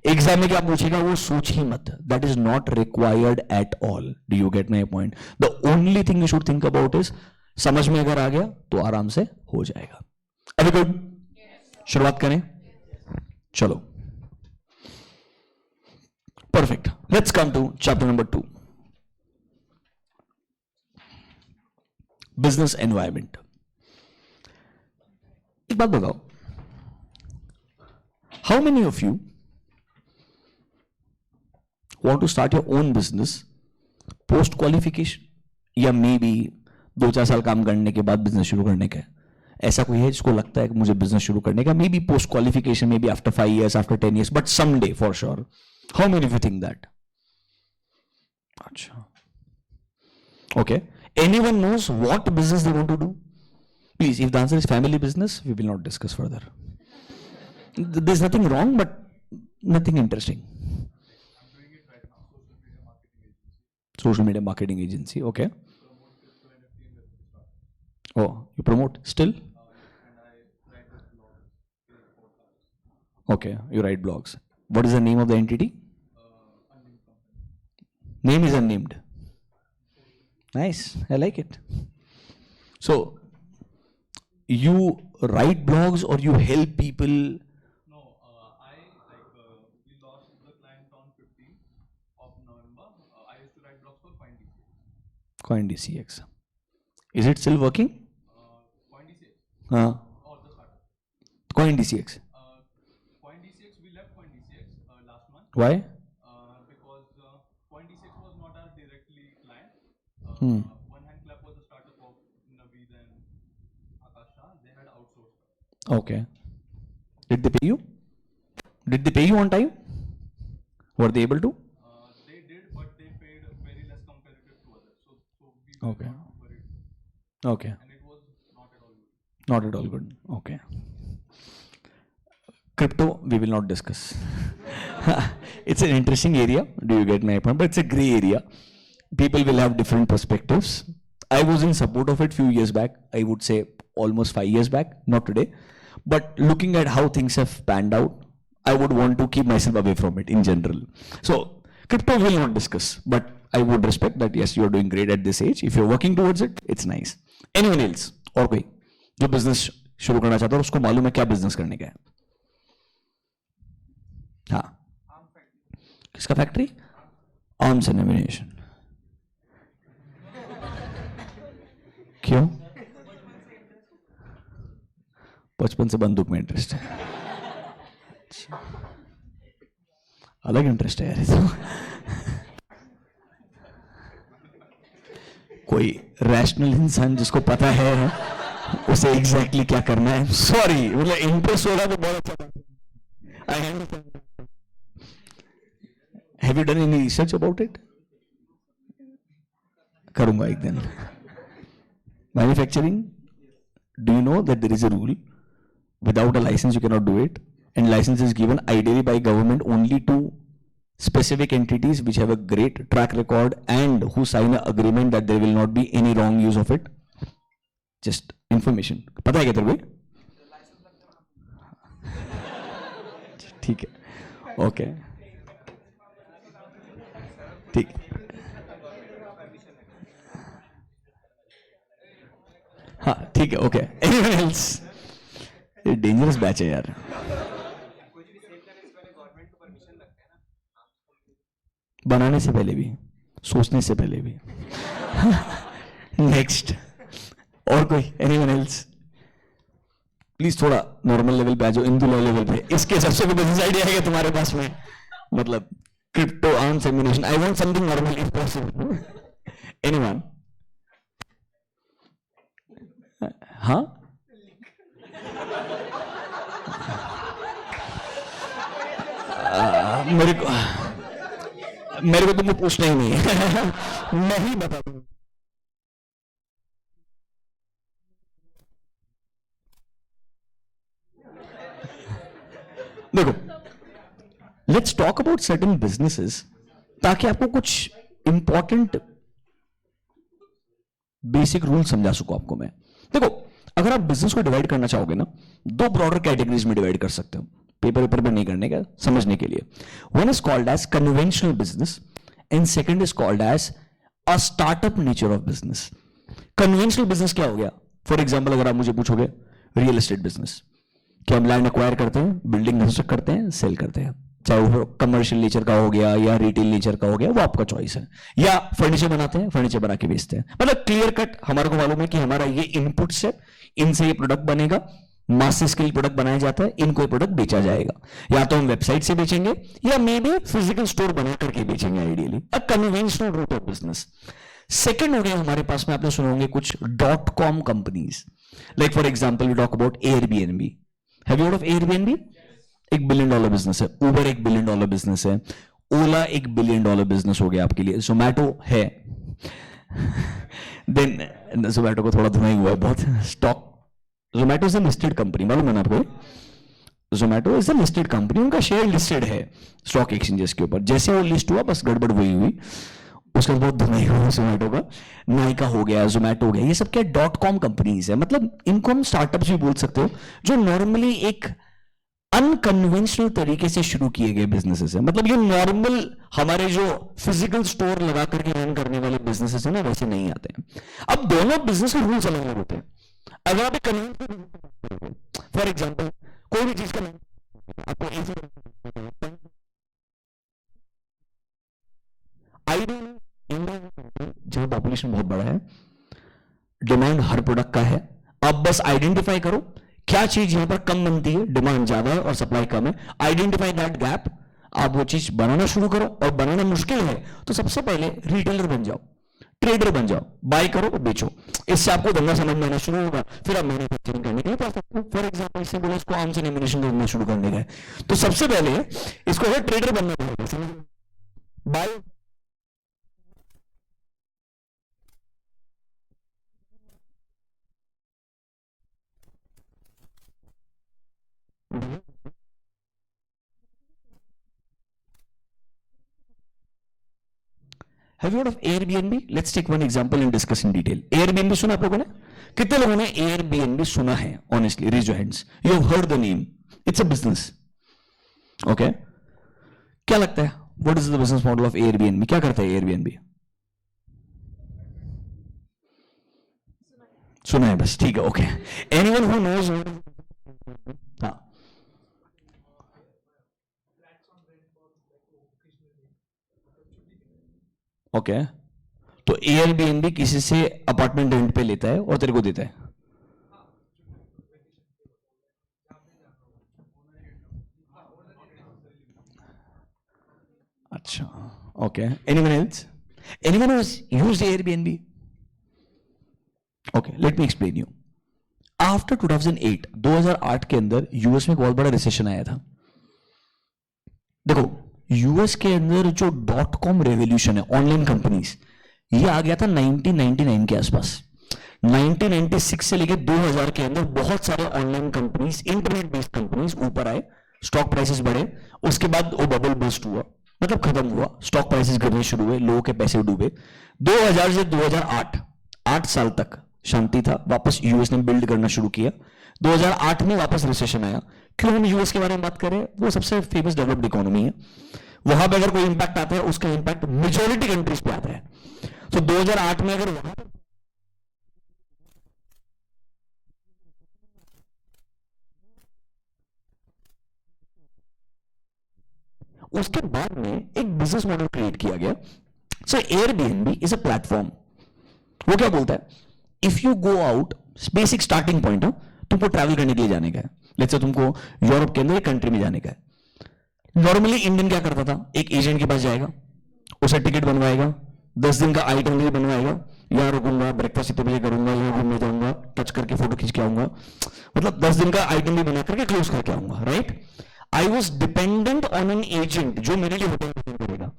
S1: exam में क्या पूछेगा वो सोच ही मत, that is not required at all. Do you get my point? The only thing you should think about is, समझ में अगर आ गया तो आराम से हो जाएगा। अभी गुड, शुरुआत करें, चलो। Perfect, let's come to chapter number 2, business environment. एक बात बताओ, how many of you want to start your own business post qualification, या मे बी 2-4 साल काम करने के बाद बिजनेस शुरू करने का? ऐसा कोई है जिसको लगता है कि मुझे बिजनेस शुरू करने का, may be post qualification, may be after 5 years, after 10 years, but someday for sure? How many of you think that? अच्छा, okay. Anyone knows what business they want to do? Please, if the answer is family business, we will not discuss further. There is nothing wrong, but nothing interesting. Social media marketing agency, okay. Oh, you promote still? Okay, you write blogs. What is the name of the entity? Name is unnamed. Nice, I like it. So, you write blogs or you help people? CoinDCX. Is it still working? CoinDCX.
S2: CoinDCX, we left CoinDCX last month.
S1: Why?
S2: Because CoinDCX was not our directly client. One Hand Clap was a startup of Naveed and Akash Shah. They had outsourced.
S1: Okay. Did they pay you? Did they pay you on time? Were they able to?
S2: They did, but they paid very less comparative to others. So we were
S1: Okay.
S2: not worried.
S1: Okay.
S2: And it was not at all good.
S1: Not at all good. Okay. Crypto, we will not discuss. It's an interesting area. Do you get my point? But it's a gray area. People will have different perspectives. I was in support of it few years back. I would say almost 5 years back, not today. But looking at how things have panned out, I would want to keep myself away from it in general. So crypto will not discuss, but I would respect that. Yes, you are doing great at this age. If you're working towards it, it's nice. Anyone else? और कोई जो बिजनेस शुरू करना चाहता है उसको मालूम है क्या बिजनेस करने का है? हाँ, किसका फैक्ट्री? Arms and ammunition. क्यों? बचपन से बंदूक में इंटरेस्ट है. अलग इंटरेस्ट है यार ये तो. कोई रैशनल इंसान जिसको पता है उसे एग्जैक्टली क्या करना है. सॉरी, मतलब इंटरेस्ट होगा तो बहुत अच्छा. I understand. Have you done any research about it? करूंगा एक दिन. Manufacturing, do you know that there is a rule, without a license you cannot do it, and license is given ideally by government only to specific entities which have a great track record and who sign an agreement that there will not be any wrong use of it. Just information. पता है क्या तेरे को? ठीक है, ओके, ठीक. हाँ ठीक है, ओके। Anyone else? ये डेंजरस बैच है यार। बनाने से पहले भी, सोचने से पहले भी। नेक्स्ट, और कोई? Anyone else? प्लीज थोड़ा नॉर्मल लेवल पे आ जाओ, इंदु लेवल पे। इसके सबसे कोई बिजनेस आइडिया है तुम्हारे पास में? मतलब crypto arms ammunition, I want something normal if possible. Anyone? हाँ, मेरे को तुमको पूछना ही नहीं है। मैं ही बता दूं। देखो, let's talk about certain businesses, ताकि आपको कुछ इंपॉर्टेंट बेसिक रूल समझा सकूं आपको मैं। देखो, अगर आप बिजनेस को डिवाइड करना चाहोगे ना, दो ब्रॉडर कैटेगरीज में डिवाइड कर सकते हो, पेपर पेपर पर नहीं करने का, समझने के लिए। One is called as conventional business and second is called as a startup nature of business. Conventional business क्या हो गया? फॉर एग्जाम्पल, अगर आप मुझे पूछोगे रियल एस्टेट बिजनेस, कि हम लैंड एक्वायर करते हैं, बिल्डिंग कंस्ट्रक्ट करते हैं, सेल करते हैं, चाहे वो कमर्शियल नेचर का हो गया या रिटेल नेचर का हो गया, वो आपका चॉइस है। या फर्नीचर बनाते हैं, फर्नीचर बना के बेचते हैं। मतलब क्लियर कट हमारे को मालूम है कि हमारा ये इनपुट्स है, इनसे ये प्रोडक्ट बनेगा, मास स्केल प्रोडक्ट बनाया जाता है, इनको ये प्रोडक्ट बेचा जाएगा। या तो हम वेबसाइट से बेचेंगे या मे बी फिजिकल स्टोर बना करके बेचेंगे, ideally a conventional route of business. Second हो गया हमारे पास में, आपने सुने होंगे कुछ .com companies, like for example we talk about Airbnb. Have you heard of Airbnb? $1 billion business है। उबर $1 बिलियन बिजनेस है। ओला $1 बिलियन बिजनेस हो गया आपके लिए। जोमैटो है। देन जोमैटो को थोड़ा धुआं हुआ है बहुत। Stock, Zomato is a listed company, मालूम है ना आपको? Zomato is a listed company, उनका शेयर लिस्टेड है स्टॉक एक्सचेंजेस के ऊपर। जैसे वो लिस्ट हुआ, बस गड़बड़ वही हुई, उसका बहुत धुनाई हुआ जोमैटो का। नाइका हो गया, जोमैटो हो गया, ये सब क्या .com कंपनीज है। मतलब इनको हम स्टार्टअप्स भी बोल सकते हो, जो नॉर्मली एक अनकन्वेंशनल तरीके से शुरू किए गए बिजनेसेस है। मतलब ये नॉर्मल हमारे जो फिजिकल स्टोर लगा करके रन करने वाले बिजनेसेस है ना, वैसे नहीं आते हैं। अब दोनों बिजनेस के रूल्स अलग अलग होते हैं। अगर आप फॉर एग्जाम्पल कोई भी चीज का आपको इंडिया जहां पॉपुलेशन बहुत बड़ा है, डिमांड हर प्रोडक्ट का है, आप बस आइडेंटिफाई करो क्या चीज यहां पर कम बनती है, डिमांड ज्यादा है और सप्लाई कम है, आइडेंटिफाई दैट गैप, आप वो चीज बनाना शुरू करो। और बनाना मुश्किल है तो सबसे पहले रिटेलर बन जाओ, ट्रेडर बन जाओ, बाय करो और बेचो। इससे आपको धंधा समझ में आना शुरू होगा, फिर आप मैन्युफैक्चरिंग करने के लिए जा सकते हो। फॉर एग्जांपल, इससे बोले इसको आर्म्स एंड एम्यूनेशन करना शुरू करने का है, तो सबसे पहले इसको अगर ट्रेडर बनना पड़ेगा, bye Have you heard of Airbnb? Let's take one example and discuss in detail. Airbnb सुना आप लोगों ने? कितने लोगों ने Airbnb सुना है? Honestly, raise your hands. You have heard the name. It's a business. Okay. क्या लगता है? What is the business model of Airbnb? क्या करता है Airbnb? सुना है बस, ठीक है, ओके। Anyone who knows? हाँ, ओके। तो एयरबीएनबी किसी से अपार्टमेंट रेंट पे लेता है और तेरे को देता है। अच्छा, okay. Anyone else? Anyone who has used Airbnb? Okay, let me explain you. After 2008, 2008 के अंदर यूएस में बहुत बड़ा रिसेशन आया था। देखो, यूएस के अंदर जो .com रेवोल्यूशन है, ऑनलाइन कंपनीज, ये आ गया था 1999 के आसपास। 1996 से लेकर 2000 के अंदर बहुत सारे online companies, internet based companies ऊपर आए, स्टॉक प्राइसेस बढ़े, उसके बाद वो बबल बस्ट हुआ, मतलब खत्म हुआ, स्टॉक प्राइसेस गिरने शुरू हुए, लोगों के पैसे डूबे। 2000 से 2008, 8 साल तक शांति था, वापस यूएस ने बिल्ड करना शुरू किया। 2008 में वापस रिसेशन आया। क्यों हम यूएस के बारे में बात करें? वो सबसे फेमस डेवलप्ड इकोनॉमी है, वहां पे अगर कोई इंपैक्ट आता है, उसका इंपैक्ट मेजॉरिटी कंट्रीज पे आता है। तो 2008 में अगर वहां उसके बाद में एक बिजनेस मॉडल क्रिएट किया गया. सो एयरबीएनबी इज अ प्लेटफॉर्म. वो क्या बोलता है, if you go out, basic starting point है, तुमको ट्रैवल करने के लिए जाने का है. लेट्स से तुमको यूरोप के अंदर एक कंट्री में जाने का है. नॉर्मली इंडियन क्या करता था, एक एजेंट के पास जाएगा, उसे टिकट बनवाएगा, 10 दिन का आइटनरी बनवाएगा, यहाँ रुकूंगा, ब्रेकफास्ट इतने बजे करूंगा, यहाँ घूमने जाऊंगा, टच करके फोटो खींच के आऊंगा, मतलब 10 दिन का आइटनरी बना करके क्लोज करके आऊंगा. Right, I was dependent on an agent जो मेरे लिए होटल बुकिंग करेगा.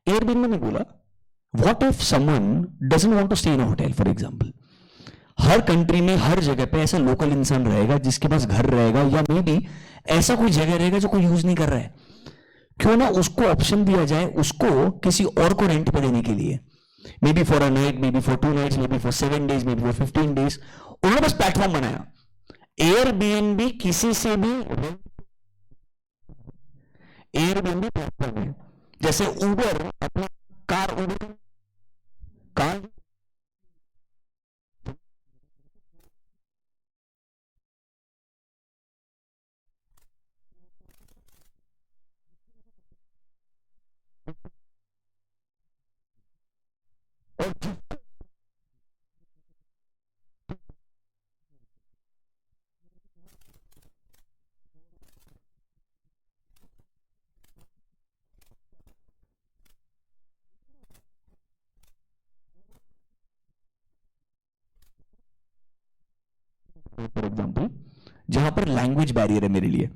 S1: एयरबीएनबी ने बोला, what if someone doesn't want to stay in a hotel. For example, हर कंट्री में हर जगह पे ऐसा लोकल इंसान रहेगा जिसके पास घर रहेगा, या मे बी ऐसा कोई जगह रहेगा जो कोई यूज नहीं कर रहा है. क्यों ना उसको ऑप्शन दिया जाए उसको किसी और को रेंट पे देने के लिए, maybe for a night, maybe for 2 nights, maybe for 7 days, maybe for 15 days. उन्होंने बस प्लेटफॉर्म बनाया. एयरबीएनबी किसी से भी, एयरबीएनबी प्लेटफॉर्म है, जैसे उबर अपना कार, उबर कार और फॉर एग्जाम्पल जहां पर लैंग्वेज बैरियर है मेरे लिए,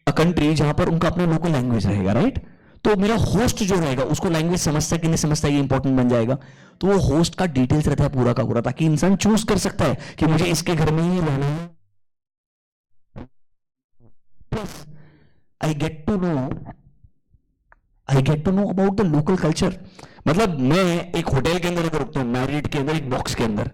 S1: अ कंट्री जहां पर उनका अपना लोकल लैंग्वेज रहेगा. राइट, तो मेरा होस्ट जो रहेगा उसको लैंग्वेज समझता है कि नहीं समझता है, ये इंपॉर्टेंट बन जाएगा. तो वो होस्ट का डिटेल्स रहता है पूरा का पूरा, ताकि इंसान चूज कर सकता है कि मुझे इसके घर में ही रहना है. Plus I get to know, I get to know about the local culture. मतलब मैं एक होटल के अंदर अगर रुकता हूँ, मैरिड के अंदर, एक बॉक्स के अंदर,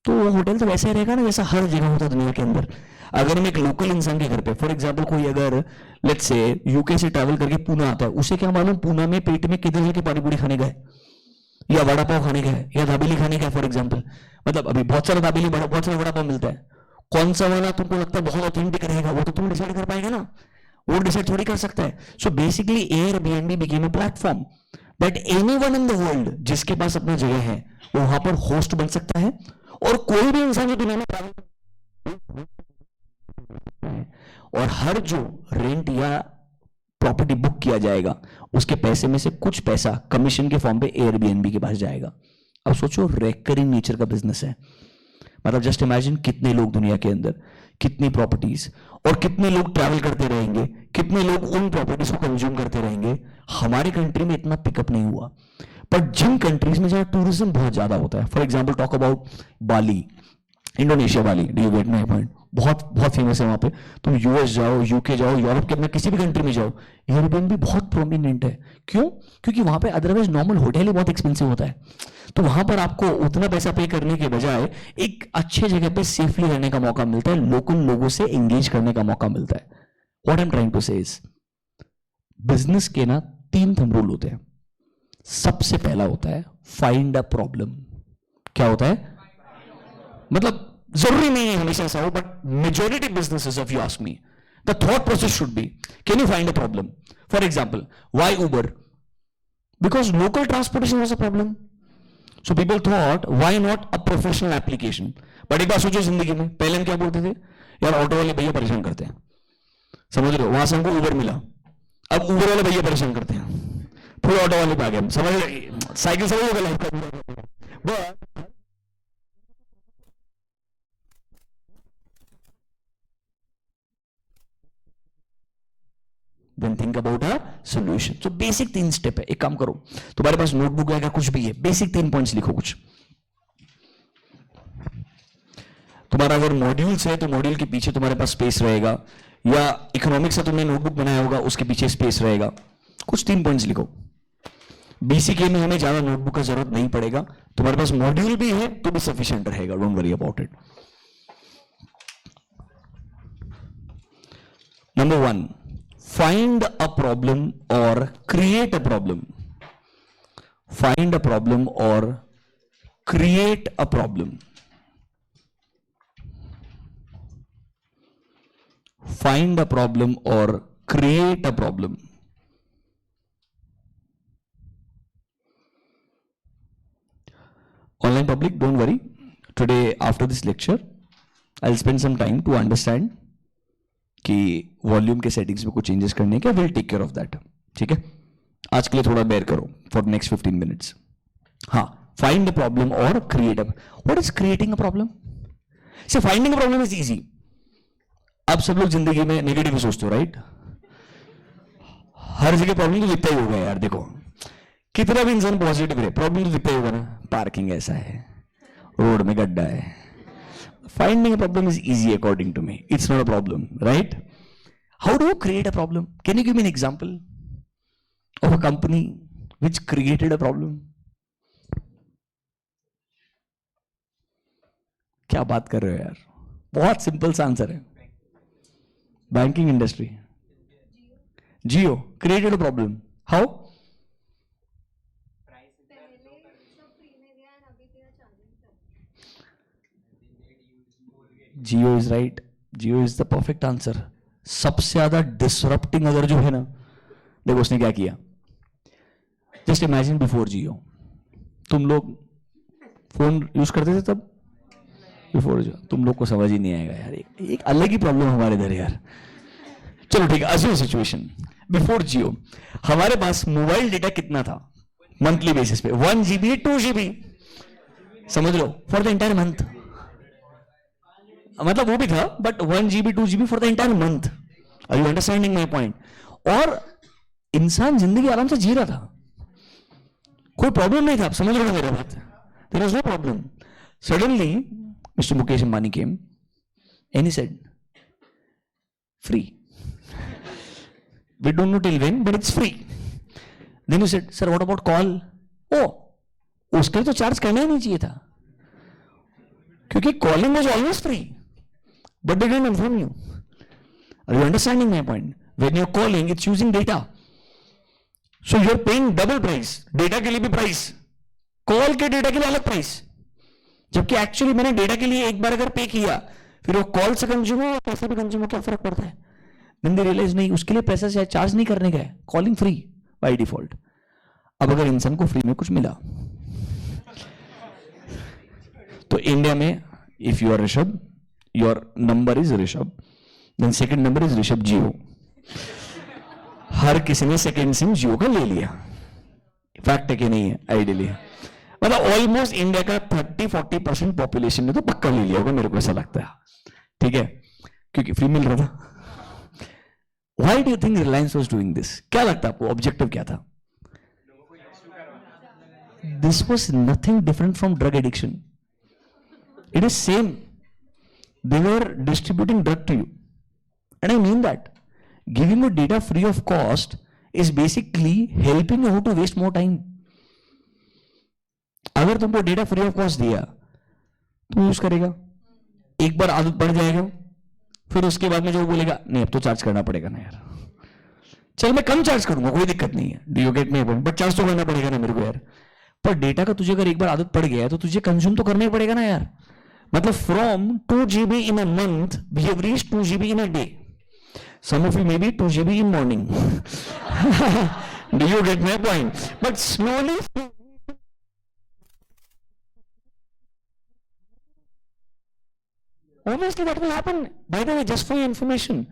S1: तो वो होटल तो वैसा ही रहेगा ना जैसा हर जगह होता है दुनिया के अंदर. अगर हम एक लोकल इंसान के घर पे, फॉर एग्जांपल कोई अगर लेट्स से यूके से ट्रैवल करके पुणे आता है, उसे क्या मालूम पुणे में पेट में कितने जगह पानी पूरी खाने गए, या वड़ा पाव खाने गए, या दाबेली खाने गए. फॉर एग्जांपल, मतलब अभी बहुत सारा दाबेली, बहुत सारा वड़ा पाव मिलता है. कौन सा वाला तुमको लगता है बहुत ऑथेंटिक रहेगा, वो तो तुम डिसाइड कर पाएगा ना, वो डिसाइड थोड़ी कर सकता है. So basically Airbnb became a platform that anyone in the world जिसके पास अपना जगह है वो वहां पर होस्ट बन सकता है. और कोई भी इंसान जो दुनिया में ट्रैवल, और हर जो रेंट या प्रॉपर्टी बुक किया जाएगा उसके पैसे में से कुछ पैसा कमीशन के फॉर्म पे एयरबीएनबी के पास जाएगा. अब सोचो रेकरिंग नेचर का बिजनेस है. मतलब जस्ट इमेजिन कितने लोग दुनिया के अंदर, कितनी प्रॉपर्टीज, और कितने लोग ट्रैवल करते रहेंगे, कितने लोग उन प्रॉपर्टीज को कंज्यूम करते रहेंगे. हमारी कंट्री में इतना पिकअप नहीं हुआ, पर जिन कंट्रीज में जहां टूरिज्म बहुत ज्यादा होता है, for example talk about Bali, Indonesia Bali, do you get my point, बहुत बहुत फेमस है वहां पे. तुम यूएस जाओ, यूके जाओ, यूरोप के अंदर किसी भी कंट्री में जाओ, एयरबीएनबी बहुत प्रोमिनेंट है. क्यों? क्योंकि वहां पे अदरवाइज नॉर्मल होटल ही बहुत एक्सपेंसिव होता है. तो वहां पर आपको उतना पैसा पे करने के बजाय एक अच्छे जगह पे सेफली रहने का मौका मिलता है, लोकल लोगों से एंगेज करने का मौका मिलता है. What I am trying to say is, business के ना 3 थंब रूल होते हैं. सबसे पहला होता है फाइंड अ प्रॉब्लम. क्या होता है? मतलब जरूरी नहीं है हमेशा ऐसा हो, but majority businesses, if you ask me, the thought process should be, can you find a problem? For example, why Uber? Because local transportation was a problem. So people thought why not a professional application. But एक बात सोचो, जिंदगी में पहले हम क्या बोलते थे, यार ऑटो वाले भैया परेशान करते हैं, समझ रहे हो, वहां से हमको उबर मिला, अब उबर वाले भैया परेशान करते हैं, फिर ऑटो वाले पे आ गए, समझ रहे, साइकिल समझ हो गया लाइफ का. But then think about a solution. तो बेसिक 3 स्टेप है. एक काम करो, तुम्हारे पास नोटबुक है, कुछ भी है, बेसिक 3 पॉइंट्स लिखो. कुछ तुम्हारा अगर मॉड्यूल्स है तो मॉड्यूल के पीछे तुम्हारे पास स्पेस रहेगा, या इकोनॉमिक्स से तुमने नोटबुक बनाया होगा उसके पीछे स्पेस रहेगा. कुछ 3 पॉइंट्स लिखो. बीसीके में हमें ज्यादा नोटबुक का जरूरत नहीं पड़ेगा, तुम्हारे पास मॉड्यूल भी है तो भी सफिशिएंट रहेगा. Don't worry about it. Number 1, find a problem or create a problem. Find a problem or create a problem. Find a problem or create a problem. public, don't worry. Today, after this lecture, I'll spend some time to understand कि वॉल्यूम के सेटिंग्स में कुछ चेंजेस करने के, will take care of that. ठीक है, आज के लिए थोड़ा बेयर करो फॉर नेक्स्ट 15 मिनट्स. हाँ, फाइंड द प्रॉब्लम और create. What is creating a problem? See finding a problem is easy. अब सब लोग जिंदगी में नेगेटिव सोचते हो, राइट? हर जगह प्रॉब्लम तो दिखता ही होगा यार. देखो कितना भी इंसान पॉजिटिव रहे, प्रॉब्लम तो दिखता ही होगा ना. पार्किंग ऐसा है, रोड में गड्ढा है. Finding a problem is easy according to me. It's not a problem, right? How do you create a problem? Can you give me an example of a company which created a problem? क्या बात कर रहे हो यार? बहुत सिंपल सा आंसर है. Banking industry. Jio created a problem. How? Jio is right. Jio is the perfect answer. सबसे ज्यादा डिसरप्टिंग अगर जो है ना, देखो उसने क्या किया. जस्ट इमेजिन बिफोर जियो तुम लोग फोन यूज करते थे तब. बिफोर जो तुम लोग को समझ ही नहीं आएगा यार. एक अलग ही प्रॉब्लम हमारे इधर यार. चलो ठीक है, अज्यूम सिचुएशन बिफोर जियो हमारे पास मोबाइल डेटा कितना था मंथली बेसिस पे? 1 GB 2 GB समझ लो फॉर द एंटायर मंथ. मतलब वो भी था but 1 GB 2 GB for the entire month. Are you understanding my point? और इंसान जिंदगी आराम से जी रहा था, कोई प्रॉब्लम नहीं था. आप समझ रहे हो मेरी बात? There was no problem. Suddenly mister Mukesh Ambani came and he said free. We don't know till when but it's free. Then you said sir what about call? ओ उसके लिए तो चार्ज करना ही नहीं चाहिए था क्योंकि calling was always free. But they didn't inform you. Are you understanding my point? When you're calling, it's using data. So you're paying double price. Data के लिए भी प्राइस, कॉल के डेटा के लिए अलग प्राइस. जबकि एक्चुअली मैंने डेटा के लिए एक बार अगर पे किया फिर वो कॉल से कंज्यूम हो पैसा भी कंज्यूम हो, क्या फर्क पड़ता है? Then they realize नहीं, उसके लिए पैसा से चार्ज नहीं करने का है. Calling free by default. अब अगर इंसान को फ्री में कुछ मिला तो इंडिया में if you are Rishabh, your number is Rishabh, then second number is Rishabh Jio. हर किसी ने सेकेंड सिम जियो का ले लिया. फैक्ट है कि नहीं है? आइडियली मतलब ऑलमोस्ट इंडिया का 30-40% पॉपुलेशन ने तो पक्का ले लिया होगा, मेरे को ऐसा लगता है. ठीक है, क्योंकि फ्री मिल रहा था. Why do you think Reliance was doing this? क्या लगता है आपको ऑब्जेक्टिव क्या था? This was nothing different from drug addiction. It is same. They were distributing drug to you, and I mean that giving you data free of cost is basically helping you how to waste more time. अगर तुमको डेटा फ्री ऑफ कॉस्ट दिया तो यूज करेगा, एक बार आदत पड़ जाएगा, फिर उसके बाद में जो बोलेगा नहीं अब तो चार्ज करना पड़ेगा ना यार, चल मैं कम चार्ज करूंगा कोई दिक्कत नहीं है. Do you get me point? But charge तो करना पड़ेगा ना मेरे को यार. पर डेटा का तुझे अगर एक बार आदत पड़ गया है तो तुझे कंज्यूम तो करना ही पड़ेगा ना यार. मतलब from 2 GB in a month we have reached 2 GB in a day. Some of you maybe 2 GB in morning. Do you get my point? But slowly obviously that will happen. By the way, just for your information,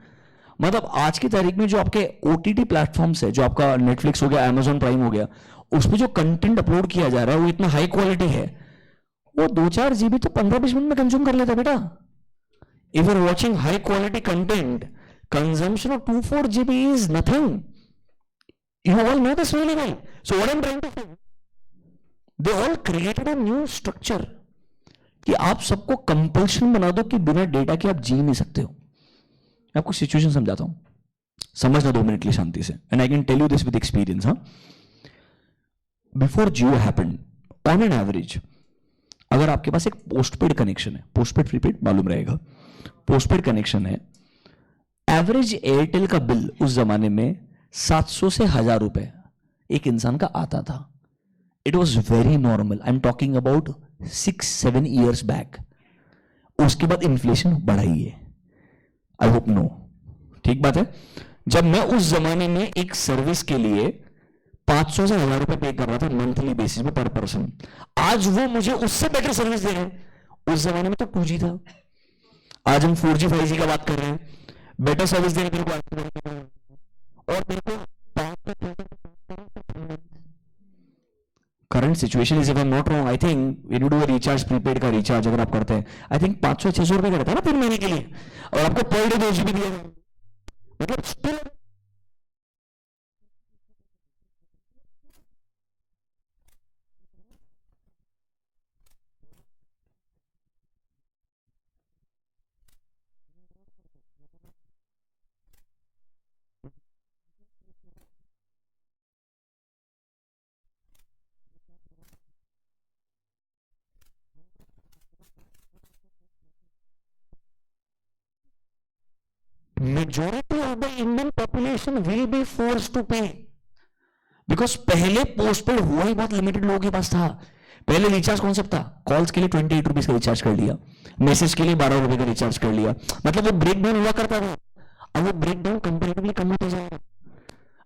S1: मतलब आज की तारीख में जो आपके OTT प्लेटफॉर्म्स है, जो आपका नेटफ्लिक्स हो गया, Amazon प्राइम हो गया, उस पर जो कंटेंट अपलोड किया जा रहा है वो इतना हाई क्वालिटी है, वो 2-4 GB तो 15-20 मिनट में कंज्यूम कर लेता बेटा. If you are watching high quality content, consumption of 2-4 GB is nothing. You all know this really well. So what I am trying to say, they all created a new structure कि आप सबको कंपल्शन बना दो कि बिना डेटा के आप जी नहीं सकते हो. मैं आपको सिचुएशन समझाता हूं, समझना 2 मिनट के लिए शांति से. And I can tell you this with experience. हाँ, before Jio happened, on an average अगर आपके पास एक पोस्टपेड कनेक्शन है, पोस्टपेड प्रीपेड मालूम रहेगा, पोस्टपेड कनेक्शन है, एवरेज एयरटेल का बिल उस जमाने में 700 से 1000 रुपए एक इंसान का आता था. It was very normal. I am talking about 6-7 years back. उसके बाद इन्फ्लेशन बढ़ाई है, आई होप नो. ठीक बात है. जब मैं उस जमाने में एक सर्विस के लिए 500 से 1000 रुपए पे कर रहा था मंथली बेसिस पे पर पर्सन। आज वो मुझे उससे बेटर सर्विस दे रहे हैं। उस जमाने में तो 2G था, आज हम 4G 5G का बात कर रहे हैं। बेटर सर्विस देने मेरे को और मेरे को current situation is, if I am not wrong, I think when you do a recharge, prepaid का रिचार्ज अगर आप करते हैं, आई थिंक 500-600 रुपए का रहता है ना 3 महीने के लिए, और आपको पर डे 2 GB दिया जाएगा। मतलब still majority of the Indian population will be forced to pay, because पहले पोस्टपेड हुआ ही बहुत लिमिटेड लोगों के पास था। पहले रिचार्ज कॉन्सेप्ट था, कॉल्स के लिए 28 रुपीज का रिचार्ज कर लिया, मैसेज के लिए 12 रुपए का रिचार्ज कर लिया, मतलब वो ब्रेक डाउन हुआ करता था। अब वो ब्रेक डाउन कंपेरेटिवली कम होता जाएगा,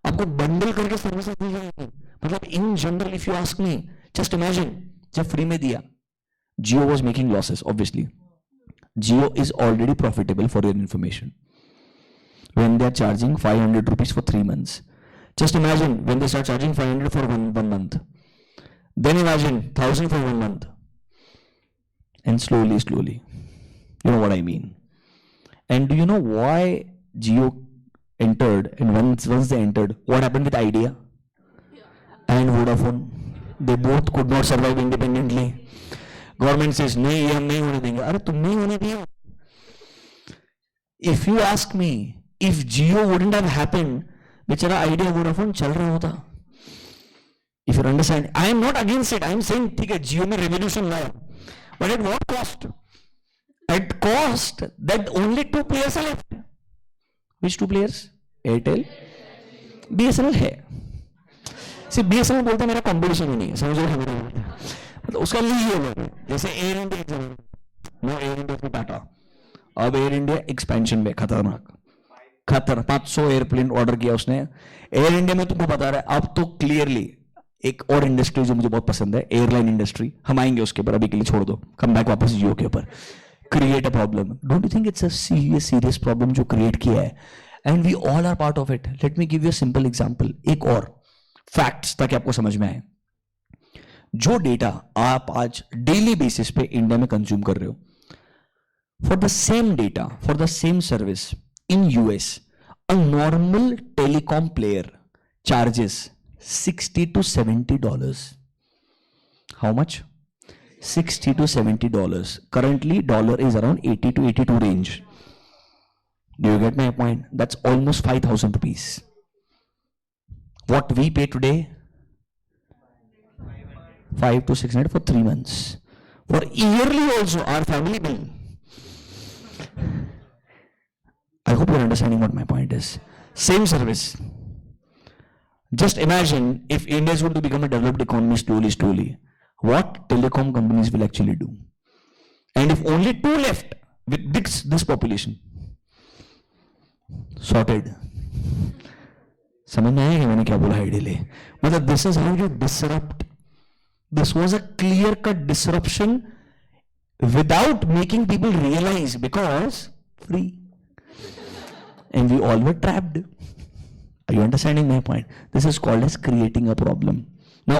S1: आपको बंडल करके सर्विसेज दी जाएगी। मतलब in general if you ask me, just imagine जब फ्री में दिया, Jio was making losses obviously, Jio is already profitable for your information when they are charging 500 rupees for 3 months. Just imagine when they start charging 500 for one month. Then imagine 1000 for 1 month. And slowly, you know what I mean. And do you know why Jio entered? And once they entered, what happened with Idea and Vodafone? They both could not survive independently. Government says, नहीं ये हम नहीं होने देंगे। अरे तुम नहीं होने दिया। If you ask me, if Jio wouldn't have happened, बेचारा Idea Vodafone चल रहा होता। If you understand, I am not against it. I am saying ठीक है Jio में revolution लाया, but at what cost? At cost that only 2 players are left. Which 2 players? Airtel, BSNL है। सिर्फ BSNL बोलता मेरा कंपटीशन ही नहीं है, समझ रहे हो? मतलब उसका लीजिए है, जैसे Air India, no Air India की टाटा, अब एयर इंडिया एक्सपेंशन में खतरनाक 500 एयरप्लेन ऑर्डर किया उसने। एयर इंडिया में तुमको बता रहा है अब तो क्लियरली एक और इंडस्ट्री जो मुझे बहुत पसंद है, एयरलाइन इंडस्ट्री, हम आएंगे उसके ऊपर, अभी के लिए छोड़ दो, कम बैक वापस जियो के ऊपर। Create a problem, don't you think it's a serious problem जो क्रिएट किया है, and we all are part of it. Let me give you a simple example, एक और फैक्ट्स ताकि आपको समझ में आए। जो डेटा आप आज डेली बेसिस पे इंडिया में कंज्यूम कर रहे हो, for the same data, for the same service in US, a normal telecom player charges $60 to $70. How much? $60 to $70. Currently, dollar is around 80 to 82 range. Do you get my point? That's almost 5,000 rupees. What we pay today? 5 to 600 for 3 months. For yearly also, our family bill. I hope you're understanding what my point is. Same service. Just imagine if India is going to become a developed economy slowly, what telecom companies will actually do. And if only 2 left with this population, sorted. समझ में आएगा मैंने क्या बोला आइडियली? मतलब this is how you disrupt. This was a clear-cut disruption without making people realize, because free, and we all were trapped. Are you understanding my point? This is called as creating a problem. Now,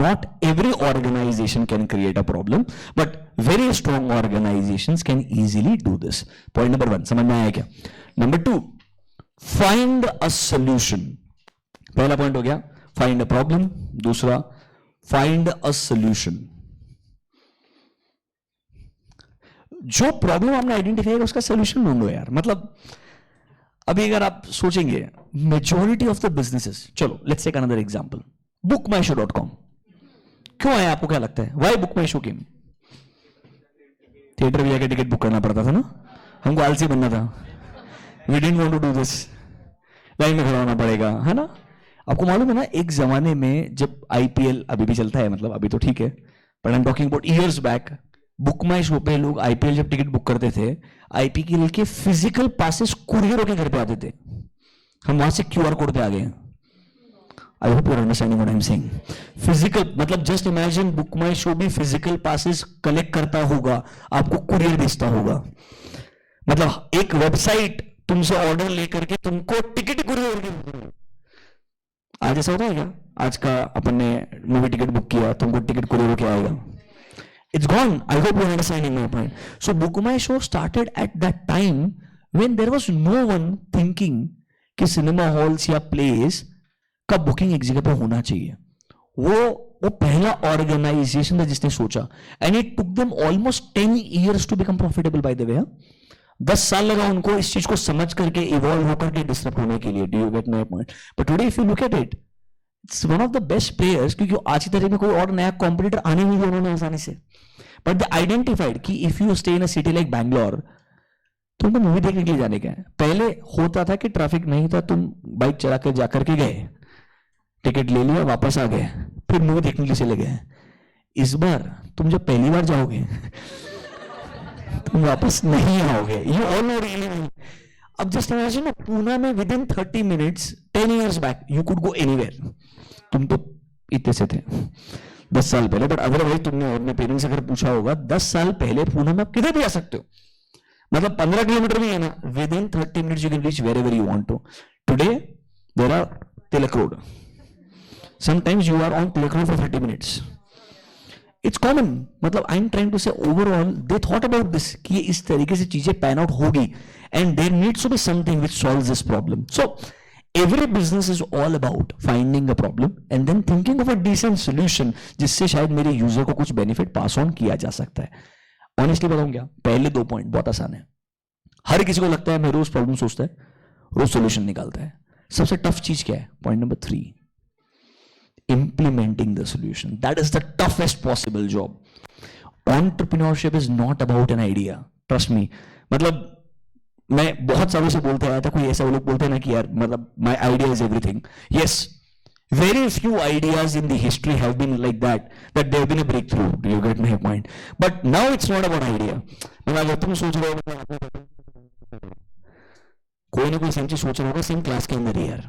S1: not every organization can create a problem, but very strong organizations can easily do this. Point number 1, समझ में आया क्या? Number 2, find a solution. पहला पॉइंट हो गया find a problem, दूसरा find a solution. जो प्रॉब्लम आपने आइडेंटिफाई किया उसका सोल्यूशन ढूंढो यार। मतलब अभी अगर आप सोचेंगे मेजॉरिटी ऑफ द बिजनेसेस, चलो let's take another example, bookmyshow.com क्यों आया? आपको क्या लगता है? Why bookmyshow came? थिएटर भी जाके टिकट बुक करना पड़ता था ना, हमको आलसी बनना था, we didn't want to do this, line में खड़ा होना पड़ेगा, है ना? आपको मालूम है ना, एक जमाने में जब IPL अभी भी चलता है, मतलब अभी तो ठीक है, but I am talking about years back, book my show पे लोग IPL जब टिकट बुक करते थे, IPL के फिजिकल पासेस कुरियरों के घर पे आते थे, हम वहां से QR कोड पे आ गए। I hope you're understanding what I am saying. Physical मतलब just imagine book my show भी फिजिकल पासेस कलेक्ट करता होगा, आपको कुरियर भेजता होगा. मतलब एक वेबसाइट तुमसे ऑर्डर लेकर के तुमको टिकट कुरियर करके. आज ऐसा होता है क्या? आज का अपन ने मूवी टिकट बुक किया, तुमको टिकट कुरियर होके आएगा. It's gone. I hope you're understanding my point. So Book My Show started at that time when there was no one thinking कि सिनेमा हॉल्स या प्लेस का बुकिंग एक जगह पे होना चाहिए. वो पहला ऑर्गेनाइजेशन था जिसने सोचा. And it took them almost 10 years to become profitable. By the way 10 साल लगा उनको इस चीज को समझ करके इवॉल्व होकर के डिस्टर्ब होने के लिए. Do you get my point? But today if you look at it, it's one of the best players, क्योंकि आज की तारीख में कोई और नया कॉम्पिटिटर आने नहीं दिया उन्होंने आसानी से. बट दे आइडेंटिफाइड कि if you stay in a city like Bangalore, तुमको मूवी देखने के लिए जाने का है. पहले होता था कि ट्रैफिक नहीं था, तुम बाइक चला कर जाकर के गए, टिकट ले लिया, वापस आ गए, फिर मूवी देखने के लिए चले गए. इस बार तुम जब पहली बार जाओगे तुम वापस नहीं आओगे. You all no really. अब जस्ट इमेजिन ना, पूना में with in 30 minutes 10 years back you could go anywhere. तुम तो इतने से थे 10 साल पहले, बट अदरवाइज तुमने अपने पेरेंट्स से अगर पूछा होगा 10 साल पहले पुणे में आप किधर भी आ सकते हो. मतलब 15 किलोमीटर भी है ना, within 30 minutes you can reach wherever you want to. Today there are Tilak road, sometimes you are on Tilak road for 30 minutes. It's common. मतलब I am trying to say overall they thought about this कि इस तरीके से चीजें पैन आउट होगी, and there needs to be something which solves this problem. So every business is all about finding a problem and then thinking of a decent solution जिससे शायद मेरे यूजर को कुछ बेनिफिट पास ऑन किया जा सकता है. ऑनेस्टली बताऊं क्या, पहले 2 पॉइंट बहुत आसान है. हर किसी को लगता है मैं रोज प्रॉब्लम सोचता है, रोज सॉल्यूशन निकालता है. सबसे टफ चीज क्या है? Point number 3, implementing the solution. That is the toughest possible job. Entrepreneurship is not about an idea. Trust me. मतलब मैं बहुत सालों से बोलते आया था, कोई ऐसा लोग बोलते हैं ना कि यार मतलब my idea is everything. Yes, very few ideas in the history have been like that there have been a breakthrough. Do you get my point? But now it's not about idea. मतलब अगर तुम सोच रहे हो कोई ना कोई सेम चीज सोच रहा होगा सेम क्लास के अंदर ही यार,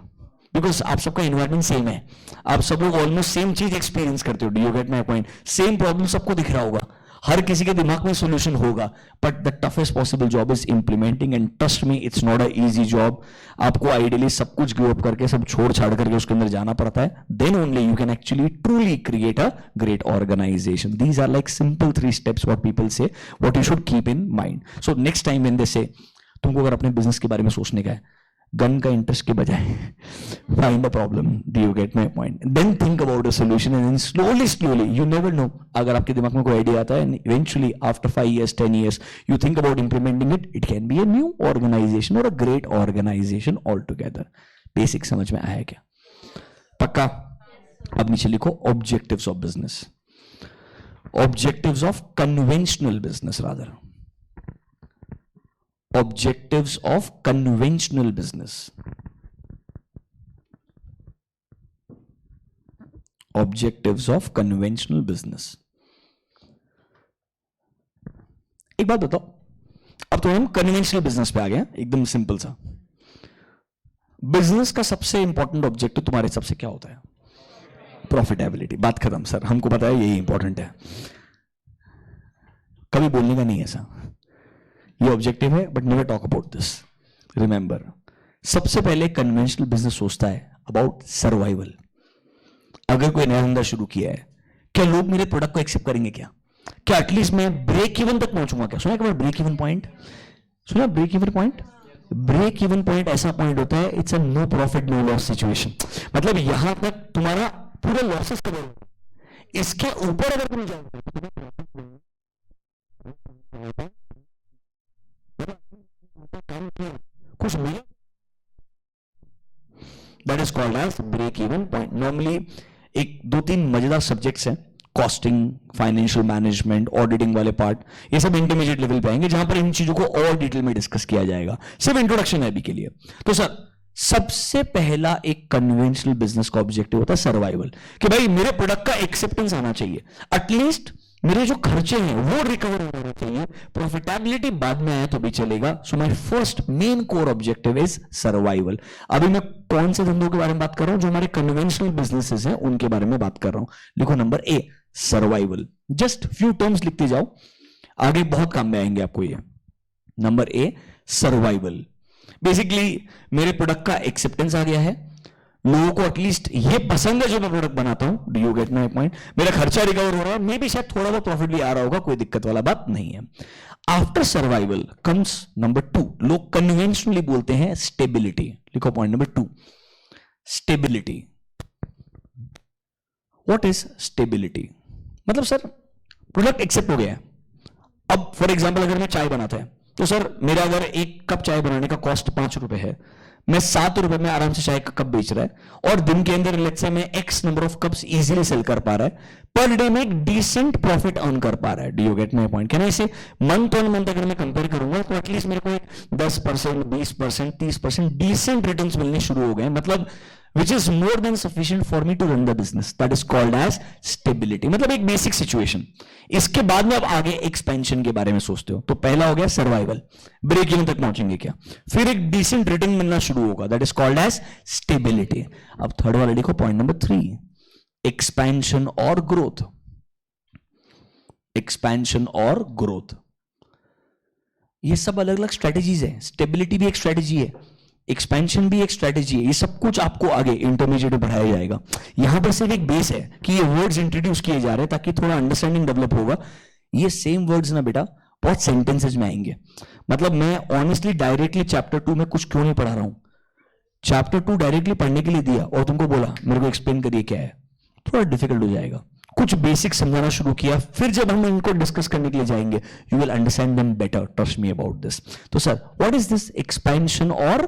S1: बिकॉज आप सबका एनवायरमेंट सेम है, आप सब लोग ऑलमोस्ट सेम चीज एक्सपीरियंस करते हो. Do you get my point? Same problem सबको दिख रहा होगा, हर किसी के दिमाग में सॉल्यूशन होगा. But the toughest possible job is implementing, and trust me it's not a easy job. आपको आइडियली सब कुछ गिव अप करके, सब छोड़ छाड़ करके उसके अंदर जाना पड़ता है. Then only you can actually truly create a great organisation. These are like simple 3 steps what people say, what you should keep in mind. So next time when they say तुमको अगर अपने बिजनेस के बारे में सोचने का है, गन का इंटरेस्ट के बजाय find a problem. Do you get my point? Then think about a solution, and then slowly you never know, अगर आपके दिमाग में कोई आइडिया आता है and eventually after 5 years 10 years you think about implementing it, it can be a new organisation और a great organisation all together. Basic समझ में आया क्या? पक्का? अब नीचे लिखो objectives of business, objectives of conventional business, rather objectives of conventional business. Objectives of conventional business. एक बात बताओ, अब तो हम कन्वेंशनल बिजनेस पे आ गए, एकदम सिंपल सा. बिजनेस का सबसे इंपॉर्टेंट ऑब्जेक्टिव तुम्हारे हिसाब से क्या होता है? प्रॉफिटेबिलिटी. बात खत्म सर, हमको पता है यही इंपॉर्टेंट है, कभी बोलने का नहीं है ऐसा. ये ऑब्जेक्टिव है, but never talk about this. Remember, सबसे पहले कन्वेंशनल बिजनेस सोचता है अबाउट सर्वाइवल. अगर कोई नया धंधा शुरू किया है, क्या लोग मेरे प्रोडक्ट को एक्सेप्ट करेंगे? क्या एटलीस्ट मैं ब्रेक इवन तक पहुंचूंगा? क्या सुना एक बार ब्रेक इवन पॉइंट? सुना break even point? Break even point ऐसा पॉइंट होता है, it's a no profit no loss situation. मतलब यहां तक तुम्हारा पूरा लॉसेस कवर होगा, इसके ऊपर अगर तुम जाओगे कुछ मिला, that is called as break even point. Normally 1-2-3 मजेदार सब्जेक्ट्स हैं, कॉस्टिंग, फाइनेंशियल मैनेजमेंट, ऑडिटिंग वाले पार्ट, ये सब इंटरमीडिएट लेवल पे आएंगे, जहां पर इन चीजों को और डिटेल में डिस्कस किया जाएगा. सिर्फ इंट्रोडक्शन है अभी के लिए. तो सर, सबसे पहला एक कन्वेंशनल बिजनेस का ऑब्जेक्टिव होता है सर्वाइवल, कि भाई मेरे प्रोडक्ट का एक्सेप्टेंस आना चाहिए. एटलीस्ट मेरे जो खर्चे हैं वो रिकवर होने चाहिए, प्रॉफिटेबिलिटी बाद में आया तो भी चलेगा. So my first main core objective is survival. अभी मैं कौन से धंधों के बारे में बात कर रहा हूं? जो हमारे कन्वेंशनल बिजनेसेस हैं उनके बारे में बात कर रहा हूं. लिखो number A, survival. Just few terms लिखते जाओ, आगे बहुत काम में आएंगे आपको ये. Number A, survival. बेसिकली मेरे प्रोडक्ट का एक्सेप्टेंस आ गया है, लोगों को एटलीस्ट ये पसंद है जो मैं प्रोडक्ट बनाता हूं. Do you get my point? मेरा खर्चा रिकवर हो रहा है, मे भी शायद थोड़ा बहुत प्रॉफिट भी आ रहा होगा, कोई दिक्कत वाला बात नहीं है. After survival comes number 2. लोग कन्वेंशनली बोलते हैं स्टेबिलिटी. लिखो point number 2, stability. What is stability? मतलब सर प्रोडक्ट एक्सेप्ट हो गया है, अब फॉर एग्जाम्पल अगर मैं चाय बनाता है तो सर मेरा अगर एक कप चाय बनाने का कॉस्ट 5 रुपए है, मैं 7 रुपए में आराम से चाय का कप बेच रहा है और दिन के अंदर लेट्स से मैं X number of cups easily sell कर पा रहा है, पर डे में एक डिसेंट प्रॉफिट अर्न कर पा रहा है. Do you get my point? क्या ना, इसे मंथ ऑन मंथ अगर मैं कंपेयर करूंगा तो एटलीस्ट मेरे को एक 10%, 20%, 30% डिसेंट रिटर्न्स मिलने शुरू हो गए. मतलब which is more than sufficient for me to run the business. That is called as stability. मतलब एक बेसिक सिचुएशन. इसके बाद में अब आगे एक्सपेंशन के बारे में सोचते हो तो पहला हो गया सर्वाइवल, ब्रेक इवन तक पहुंचेंगे क्या, फिर एक डिसेंट रिटर्न मिलना शुरू होगा, that is called as stability. अब थर्ड वाला लिखो पॉइंट नंबर 3, एक्सपेंशन और ग्रोथ. एक्सपेंशन और ग्रोथ, ये सब अलग अलग स्ट्रेटेजीज है. स्टेबिलिटी भी एक स्ट्रेटेजी है, एक्सपेंशन भी एक स्ट्रेटेजी है. ये सब कुछ आपको आगे इंटरमीडिएट में बढ़ाया जाएगा. यहां पर सिर्फ एक बेस है कि ये वर्ड्स इंट्रोड्यूस किए जा रहे हैं ताकि थोड़ा अंडरस्टैंडिंग डेवलप होगा. ये सेम वर्ड्स ना बेटा बहुत सेंटेंसेज में आएंगे. मतलब मैं ऑनेस्टली डायरेक्टली चैप्टर 2 में कुछ क्यों नहीं पढ़ा रहा हूं. चैप्टर 2 डायरेक्टली पढ़ने के लिए दिया और तुमको बोला मेरे को एक्सप्लेन करिए क्या है, थोड़ा डिफिकल्ट हो जाएगा. कुछ बेसिक समझाना शुरू किया, फिर जब हम इनको डिस्कस करने के लिए जाएंगे you will understand them better. Trust me about this. तो sir what is this expansion और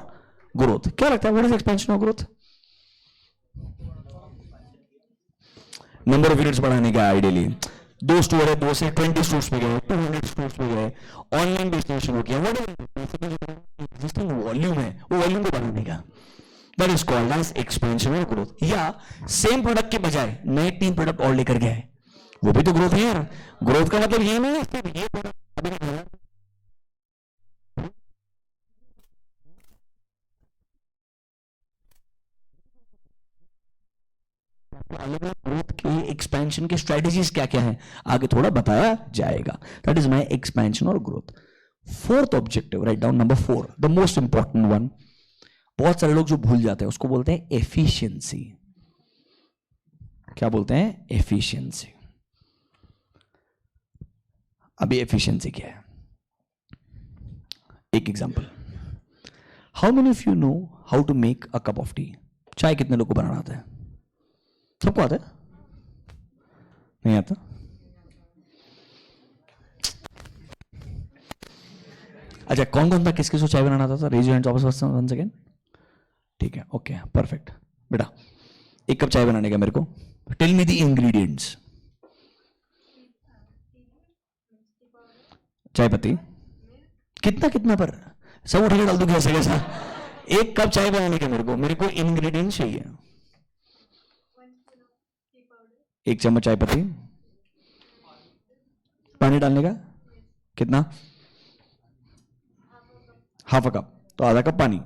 S1: ग्रोथ? क्या लगता है व्हाट इज एक्सपेंशन और ग्रोथ? नंबर ऑफ यूनिट्स बढ़ाने का. आइडियली 2 स्टोर है, 2 से 20 स्टोर्स पे गए, 200 स्टोर्स पे गए, ऑनलाइन बेचना शुरू किया. व्हाट इज एग्जिस्टिंग वॉल्यूम है वो वॉल्यूम को बढ़ाने का. That is called as expansion और ग्रोथ. या सेम प्रोडक्ट के बजाय नए 3 प्रोडक्ट और लेकर गए, वो भी तो ग्रोथ है यार. ग्रोथ का मतलब ये नहीं है सिर्फ ये प्रोडक्ट अलग अलग ग्रोथ के एक्सपेंशन के स्ट्रेटेजीज क्या क्या है आगे थोड़ा बताया जाएगा. दैट इज माय एक्सपेंशन और growth. Fourth objective, write down number 4, the most important one. बहुत सारे लोग जो भूल जाते हैं उसको बोलते हैं एफिशिएंसी. क्या बोलते हैं? एफिशिएंसी. अभी एफिशिएंसी क्या है? एक example. How many of you know how to make a cup of tea? चाय कितने लोग को बनाना आता है? सबको आता है? नहीं आता? अच्छा, कौन कौन था किस किस को चाय बनाना आता था? Raise your hands one second. ठीक है, ओके, परफेक्ट. बेटा 1 कप चाय बनाने का मेरे को टेल मी द इंग्रेडिएंट्स. चाय पत्ती कितना कितना पर सब उठा के डाल दूं कैसे कैसा? 1 कप चाय बनाने का मेरे को इंग्रेडिएंट्स चाहिए. 1 चम्मच चाय पत्ती, पानी डालने का कितना? हाफ अ कप, तो आधा कप पानी.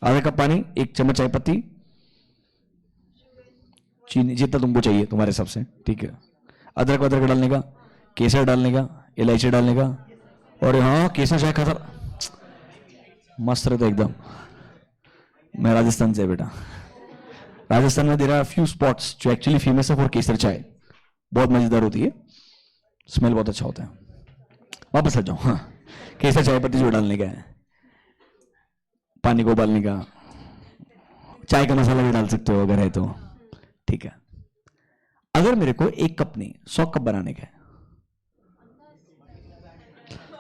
S1: आधा कप पानी, 1 चम्मच चाय पत्ती, चीनी जितना तुमको चाहिए तुम्हारे हिसाब से. ठीक है. अदरक वदरक डालने का, केसर डालने का, इलायची डालने का. और हाँ, केसर चाय खाता मस्त रहता एकदम. मैं राजस्थान से बेटा. राजस्थान में देर आर फ्यू स्पॉट्स जो एक्चुअली फेमस है फॉर केसर चाय. बहुत मजेदार होती है, स्मेल बहुत अच्छा होता है. वापस आ जाओ. हाँ, केसर चाय पत्ती जो डालने का है, पानी को उबालने का, चाय का मसाला भी डाल सकते हो अगर है तो. ठीक है. अगर मेरे को 1 कप नहीं 100 कप बनाने का है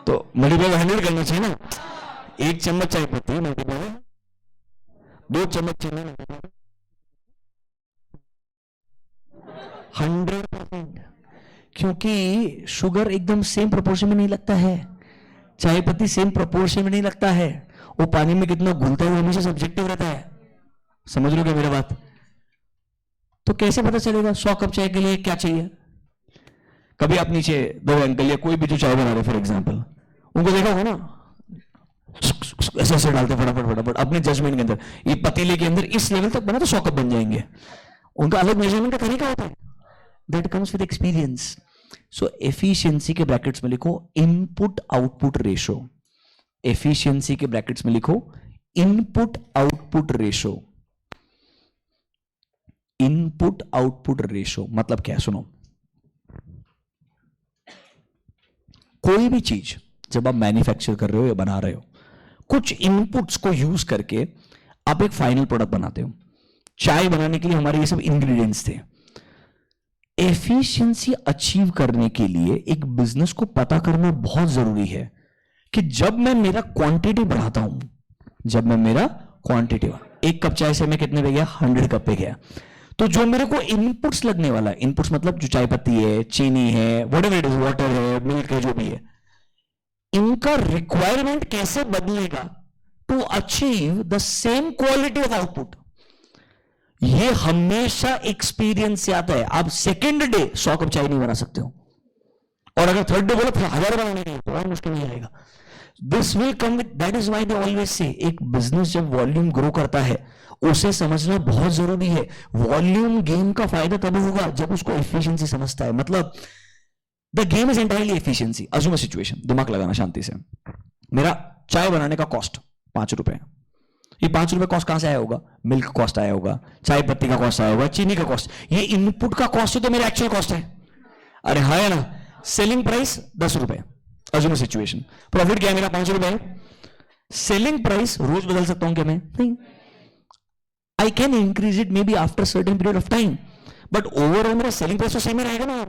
S1: तो मल्टीप्लाई 100 करना चाहिए ना. 1 चम्मच चाय पत्ती मल्टीप्लाई 2 चम्मच चीनी 100%. क्योंकि शुगर एकदम सेम प्रोपोर्शन में नहीं लगता है, चाय पत्ती सेम प्रोपोर्शन में नहीं लगता है, वो पानी में कितना घुलता है वो हमेशा सब्जेक्टिव रहता है. समझ लो क्या मेरा बात? तो कैसे पता चलेगा 100 कप चाय के लिए क्या चाहिए? कभी आप नीचे दो अंकल या कोई भी जो चाय बना रहे फॉर एग्जाम्पल, उनको देखा होगा ना, ऐसे ऐसे डालते फटाफट फटाफट अपने जजमेंट के अंदर, ये पतीले के अंदर इस लेवल तक बना तो 100 कप बन जाएंगे। उनका अलग मेजरमेंट का तरीका होता है, that comes with experience. So efficiency के ब्रैकेट्स में लिखो इनपुट आउटपुट रेशो। एफिशिएंसी के ब्रैकेट्स में लिखो input output ratio. Input output ratio मतलब क्या है, सुनो। कोई भी चीज जब आप मैन्युफैक्चर कर रहे हो या बना रहे हो, कुछ इनपुट्स को यूज करके आप एक फाइनल प्रोडक्ट बनाते हो। चाय बनाने के लिए हमारे ये सब इंग्रेडिएंट्स थे। एफिशिएंसी अचीव करने के लिए एक बिजनेस को पता करना बहुत जरूरी है कि जब मैं मेरा क्वांटिटी बढ़ाता हूं, जब मैं मेरा क्वांटिटी, एक कप चाय से मैं कितने पे गया, 100 कप पे गया, तो जो मेरे को इनपुट्स लगने वाला है, इनपुट्स मतलब जो चाय पत्ती है, चीनी है, व्हाटएवर इट इज, वाटर है, मिल्क है, जो भी है, इनका रिक्वायरमेंट कैसे बदलेगा to achieve the same quality of output. ये हमेशा एक्सपीरियंस से आता है। आप सेकेंड डे 100 कप चाय नहीं बना सकते हो, और अगर थर्ड डे बोलो 1000 बनाने के लिए तो और मुश्किल नहीं आएगा। This will come with, that is why they always say एक बिजनेस जब वॉल्यूम ग्रो करता है उसे समझना बहुत जरूरी है। वॉल्यूम गेम का फायदा तब होगा जब उसको एफिशिएंसी समझता है। मतलब the game is entirely efficiency. Assume a situation, दिमाग लगाना शांति से। मेरा चाय बनाने का कॉस्ट 5 रुपए। ये 5 रुपए कॉस्ट कहां से आया होगा? मिल्क कॉस्ट आया होगा, चाय पत्ती का कॉस्ट आया होगा, चीनी का कॉस्ट। ये इनपुट का कॉस्ट है तो मेरा एक्चुअल कॉस्ट है। अरे हाँ है ना। सेलिंग प्राइस 10 रुपए, अज्यूम अ सिचुएशन। प्रॉफिट क्या है मेरा? 5 रुपए। सेलिंग प्राइस रोज बदल सकता हूं क्या मैं? नहीं। I can increase it may be after certain period of time, but overall मेरा सेलिंग प्राइस तो सेम ही रहेगा ना।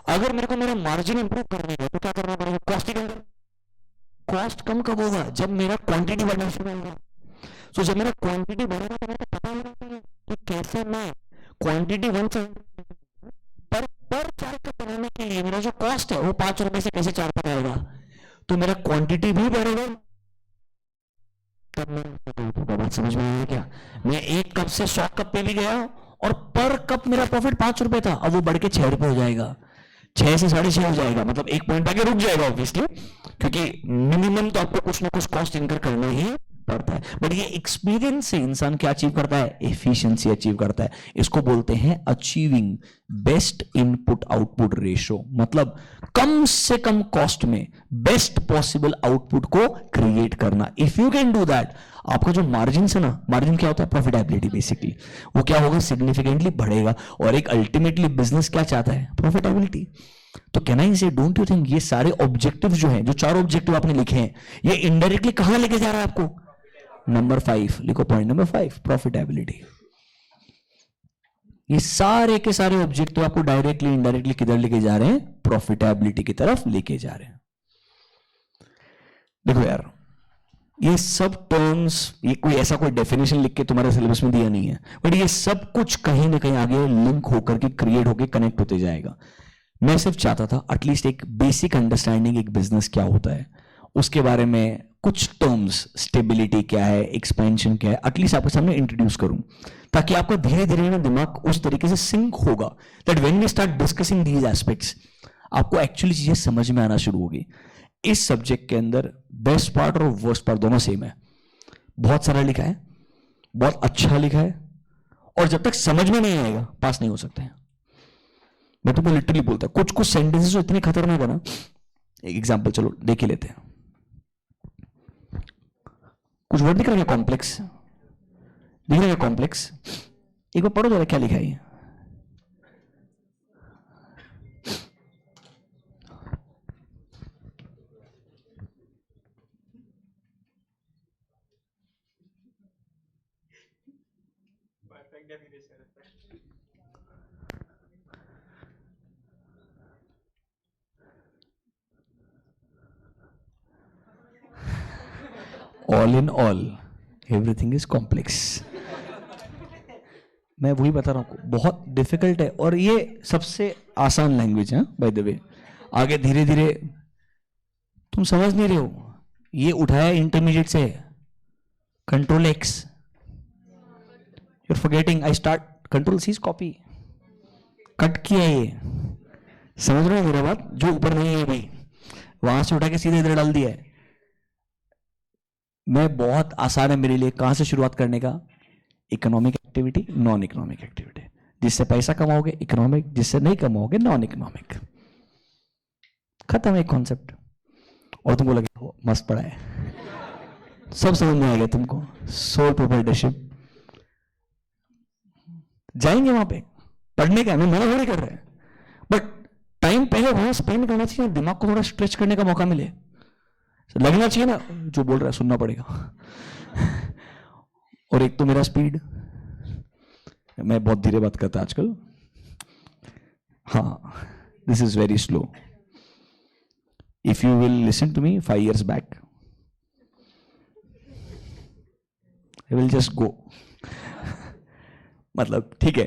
S1: अगर मेरे को मेरा मार्जिन इंप्रूव करने का तो क्या करना पड़ेगा? कॉस्ट ही कम कर। कॉस्ट कम कब होगा? जब मेरा क्वांटिटी बढ़ना शुरू होगा। सो जब मेरा क्वांटिटी बढ़ेगा तो मेरे को पता होना चाहिए कि कैसे मैं क्वांटिटी पर चार कप बनाने के लिए मेरा जो कॉस्ट है वो 5 रुपए से कैसे 4 पे आएगा। तो मेरा क्वांटिटी भी बढ़ेगा। तब मेरा बात समझ में आया क्या? मैं 1 कप से 100 कप पे भी गया और पर कप मेरा प्रॉफिट 5 रुपए था, अब वो बढ़ के 6 रुपए हो जाएगा, 6 से 6.5 हो जाएगा। मतलब 1 पॉइंट आगे रुक जाएगा ऑब्वियसली, क्योंकि मिनिमम तो आपको कुछ ना कुछ कॉस्ट इनकर करना ही पड़ता है। बट ये एक्सपीरियंस से इंसान क्या अचीव करता है? एफिशिएंसी अचीव करता है। इसको बोलते हैं achieving best input output ratio. मतलब कम से कम कॉस्ट में बेस्ट पॉसिबल आउटपुट को क्रिएट करना। If you can do that, आपका जो मार्जिन है ना, मार्जिन क्या होता है? Profitability basically. वो क्या होगा? सिग्निफिकेंटली बढ़ेगा। और एक अल्टीमेटली बिजनेस क्या चाहता है? प्रॉफिटेबिलिटी। तो कैन आई से, डोंट यू थिंक ये सारे ऑब्जेक्टिव जो हैं, जो 4 ऑब्जेक्टिव आपने लिखे हैं, ये इनडायरेक्टली कहां लेके जा रहा है आपको? नंबर 5 लिखो, पॉइंट नंबर 5, प्रॉफिटेबिलिटी। ये सारे के सारे ऑब्जेक्टिव आपको डायरेक्टली इनडायरेक्टली किधर लेके जा रहे हैं? प्रॉफिटेबिलिटी की तरफ लेके जा रहे हैं। देखो यार, ये सब टर्म्स, ये कोई ऐसा कोई डेफिनेशन लिख के तुम्हारे सिलेबस में दिया नहीं है, बट ये सब कुछ कहीं ना कहीं आगे लिंक होकर के क्रिएट होकर कनेक्ट होते जाएगा। मैं सिर्फ चाहता था एटलीस्ट एक बेसिक अंडरस्टैंडिंग एक बिजनेस क्या होता है उसके बारे में, कुछ टर्म्स, स्टेबिलिटी क्या है, एक्सपेंशन क्या है, एटलीस्ट आपके सामने इंट्रोड्यूस करूं, ताकि आपका धीरे धीरे ना दिमाग उस तरीके से सिंक होगा that when we start discussing these aspects, आपको एक्चुअली चीजें समझ में आना शुरू होगी। इस सब्जेक्ट के अंदर बेस्ट पार्ट और वर्स्ट पार्ट दोनों सेम है। बहुत सारा लिखा है, बहुत अच्छा लिखा है, और जब तक समझ में नहीं आएगा पास नहीं हो सकते हैं। मैं तुमको लिटरली बोलता हूं, कुछ कुछ सेंटेंसेस इतने खतरनाक है ना। एक एग्जांपल चलो देख ही लेते हैं। कुछ वर्ड दिख रहा है कॉम्प्लेक्स? दिख रहा है कॉम्प्लेक्स? एक बार पढ़ो जरा क्या लिखा है। All in all everything is complex. मैं वही बता रहा हूं, बहुत डिफिकल्ट है, और ये सबसे आसान लैंग्वेज है बाय द वे। आगे धीरे धीरे तुम समझ नहीं रहे हो, ये उठाया इंटरमीडिएट से, control X, you are forgetting. I start control C copy, cut किया ये, समझ रहे हो मेरा बात? जो ऊपर नहीं है अभी, वहां से उठा के सीधे इधर डाल दिया है। मैं बहुत आसान है मेरे लिए कहां से शुरुआत करने का, economic activity, non economic activity. जिससे पैसा कमाओगे इकोनॉमिक, जिससे नहीं कमाओगे नॉन इकोनॉमिक। खत्म एक कॉन्सेप्ट। और तुमको लगे हो मस्त पड़ा है, सब समझ में आ गया तुमको। सोल प्रोप्राइटरशिप जाएंगे वहां पे पढ़ने का, मैं मना नहीं कर रहे, बट टाइम पहले वहां स्पेंड करना चाहिए, दिमाग को थोड़ा स्ट्रेच करने का मौका मिले। लगना चाहिए ना जो बोल रहा है सुनना पड़ेगा। और एक तो मेरा स्पीड, मैं बहुत धीरे बात करता आजकल। हाँ, this is very slow. If you will listen to me 5 years back, I will just go. मतलब ठीक है,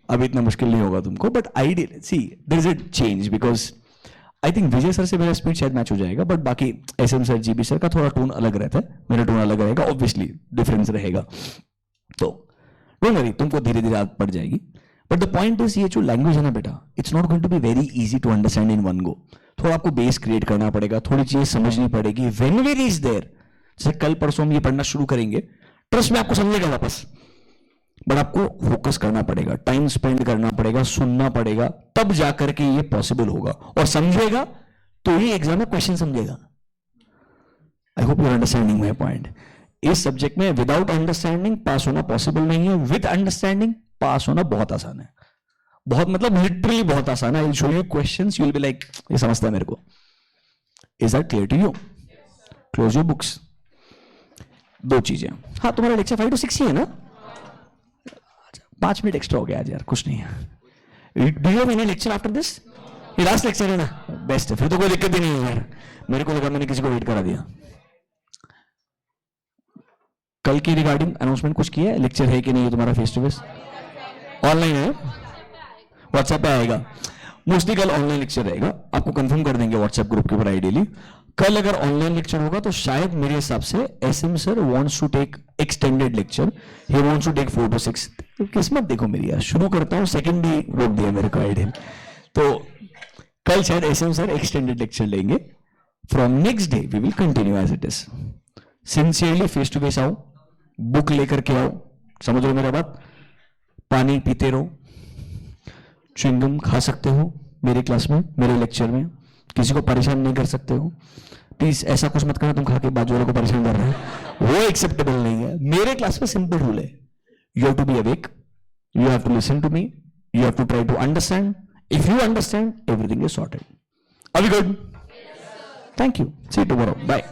S1: अब इतना मुश्किल नहीं होगा तुमको, but ideal see there is a change, because I think Vijay sir से मेरा स्पीड शायद मैच हो जाएगा, बट बाकी एसएम सर, जीबी सर का थोड़ा टोन अलग रहता है, मेरा टोन अलग रहेगा, ऑब्वियसली डिफरेंस रहेगा। तो डोंट वरी, तुमको धीरे धीरे आदत पड़ जाएगी। बट द पॉइंट इज, ये जो लैंग्वेज है ना बेटा, it's not going to be very easy to understand in one go. थोड़ा आपको बेस क्रिएट करना पड़ेगा, थोड़ी चीजें समझनी पड़ेगी। व्हेन वी रीच देयर, जैसे कल परसों हम ये पढ़ना शुरू करेंगे, ट्रस्ट में आपको समझेगा वापस, बट आपको फोकस करना पड़ेगा, टाइम स्पेंड करना पड़ेगा, सुनना पड़ेगा, तब जाकर के ये पॉसिबल होगा। और समझेगा तो ही एग्जाम में क्वेश्चन समझेगा। I hope you are understanding my point. इस सब्जेक्ट में विदाउट अंडरस्टैंडिंग पास होना पॉसिबल नहीं है, विद अंडरस्टैंडिंग पास होना बहुत आसान है। बहुत मतलब लिटरली बहुत आसान है। I will show you questions, you will be like ये समझता है मेरे को। Is that clear to you? Close your books. दो चीजें, हाँ तुम्हारा लेक्चर 5 to 6 ही है ना? 5 मिनट एक्स्ट्रा हो गया आज यार, कुछ नहीं है। Do you have any lecture after this? ये लास्ट लेक्चर है ना? बेस्ट है, फिर तो कोई दिक्कत ही नहीं है यार। मेरे को लगा मैंने किसी को वेट करा दिया। कल की रिगार्डिंग अनाउंसमेंट कुछ किया है? लेक्चर है कि नहीं है तुम्हारा फेस टू फेस? ऑनलाइन है, व्हाट्सएप पे आएगा। मोस्टली कल ऑनलाइन लेक्चर रहेगा, आपको कंफर्म कर देंगे व्हाट्सएप ग्रुप के ऊपर आइडियली। कल अगर ऑनलाइन लेक्चर होगा तो शायद मेरे हिसाब से SM sir wants to take extended lecture, he wants to take 4 to 6। किस्मत देखो मेरी यार, शुरू करता हूँ सेकंड ही रोक दिया मेरे को आइडियल। तो कल शायद एसएम सर एक्सटेंडेड लेक्चर लेंगे। From next day we will continue as it is. Sincerely face to face आओ, बुक लेकर के आओ, समझ रहे हो मेरा बात? पानी पीते रहो, च्युइंगम खा सकते हो मेरी क्लास में, मेरे लेक्चर में, किसी को परेशान नहीं कर सकते हो। प्लीज ऐसा कुछ मत करना तुम खा के बाजू वाले को परेशान कर रहे हो, वो एक्सेप्टेबल नहीं है। मेरे क्लास में सिंपल रूल है, you have to be awake, you have to listen to me, you have to try to understand. If you understand, everything is sorted. Are we good? Thank you, see you tomorrow, bye.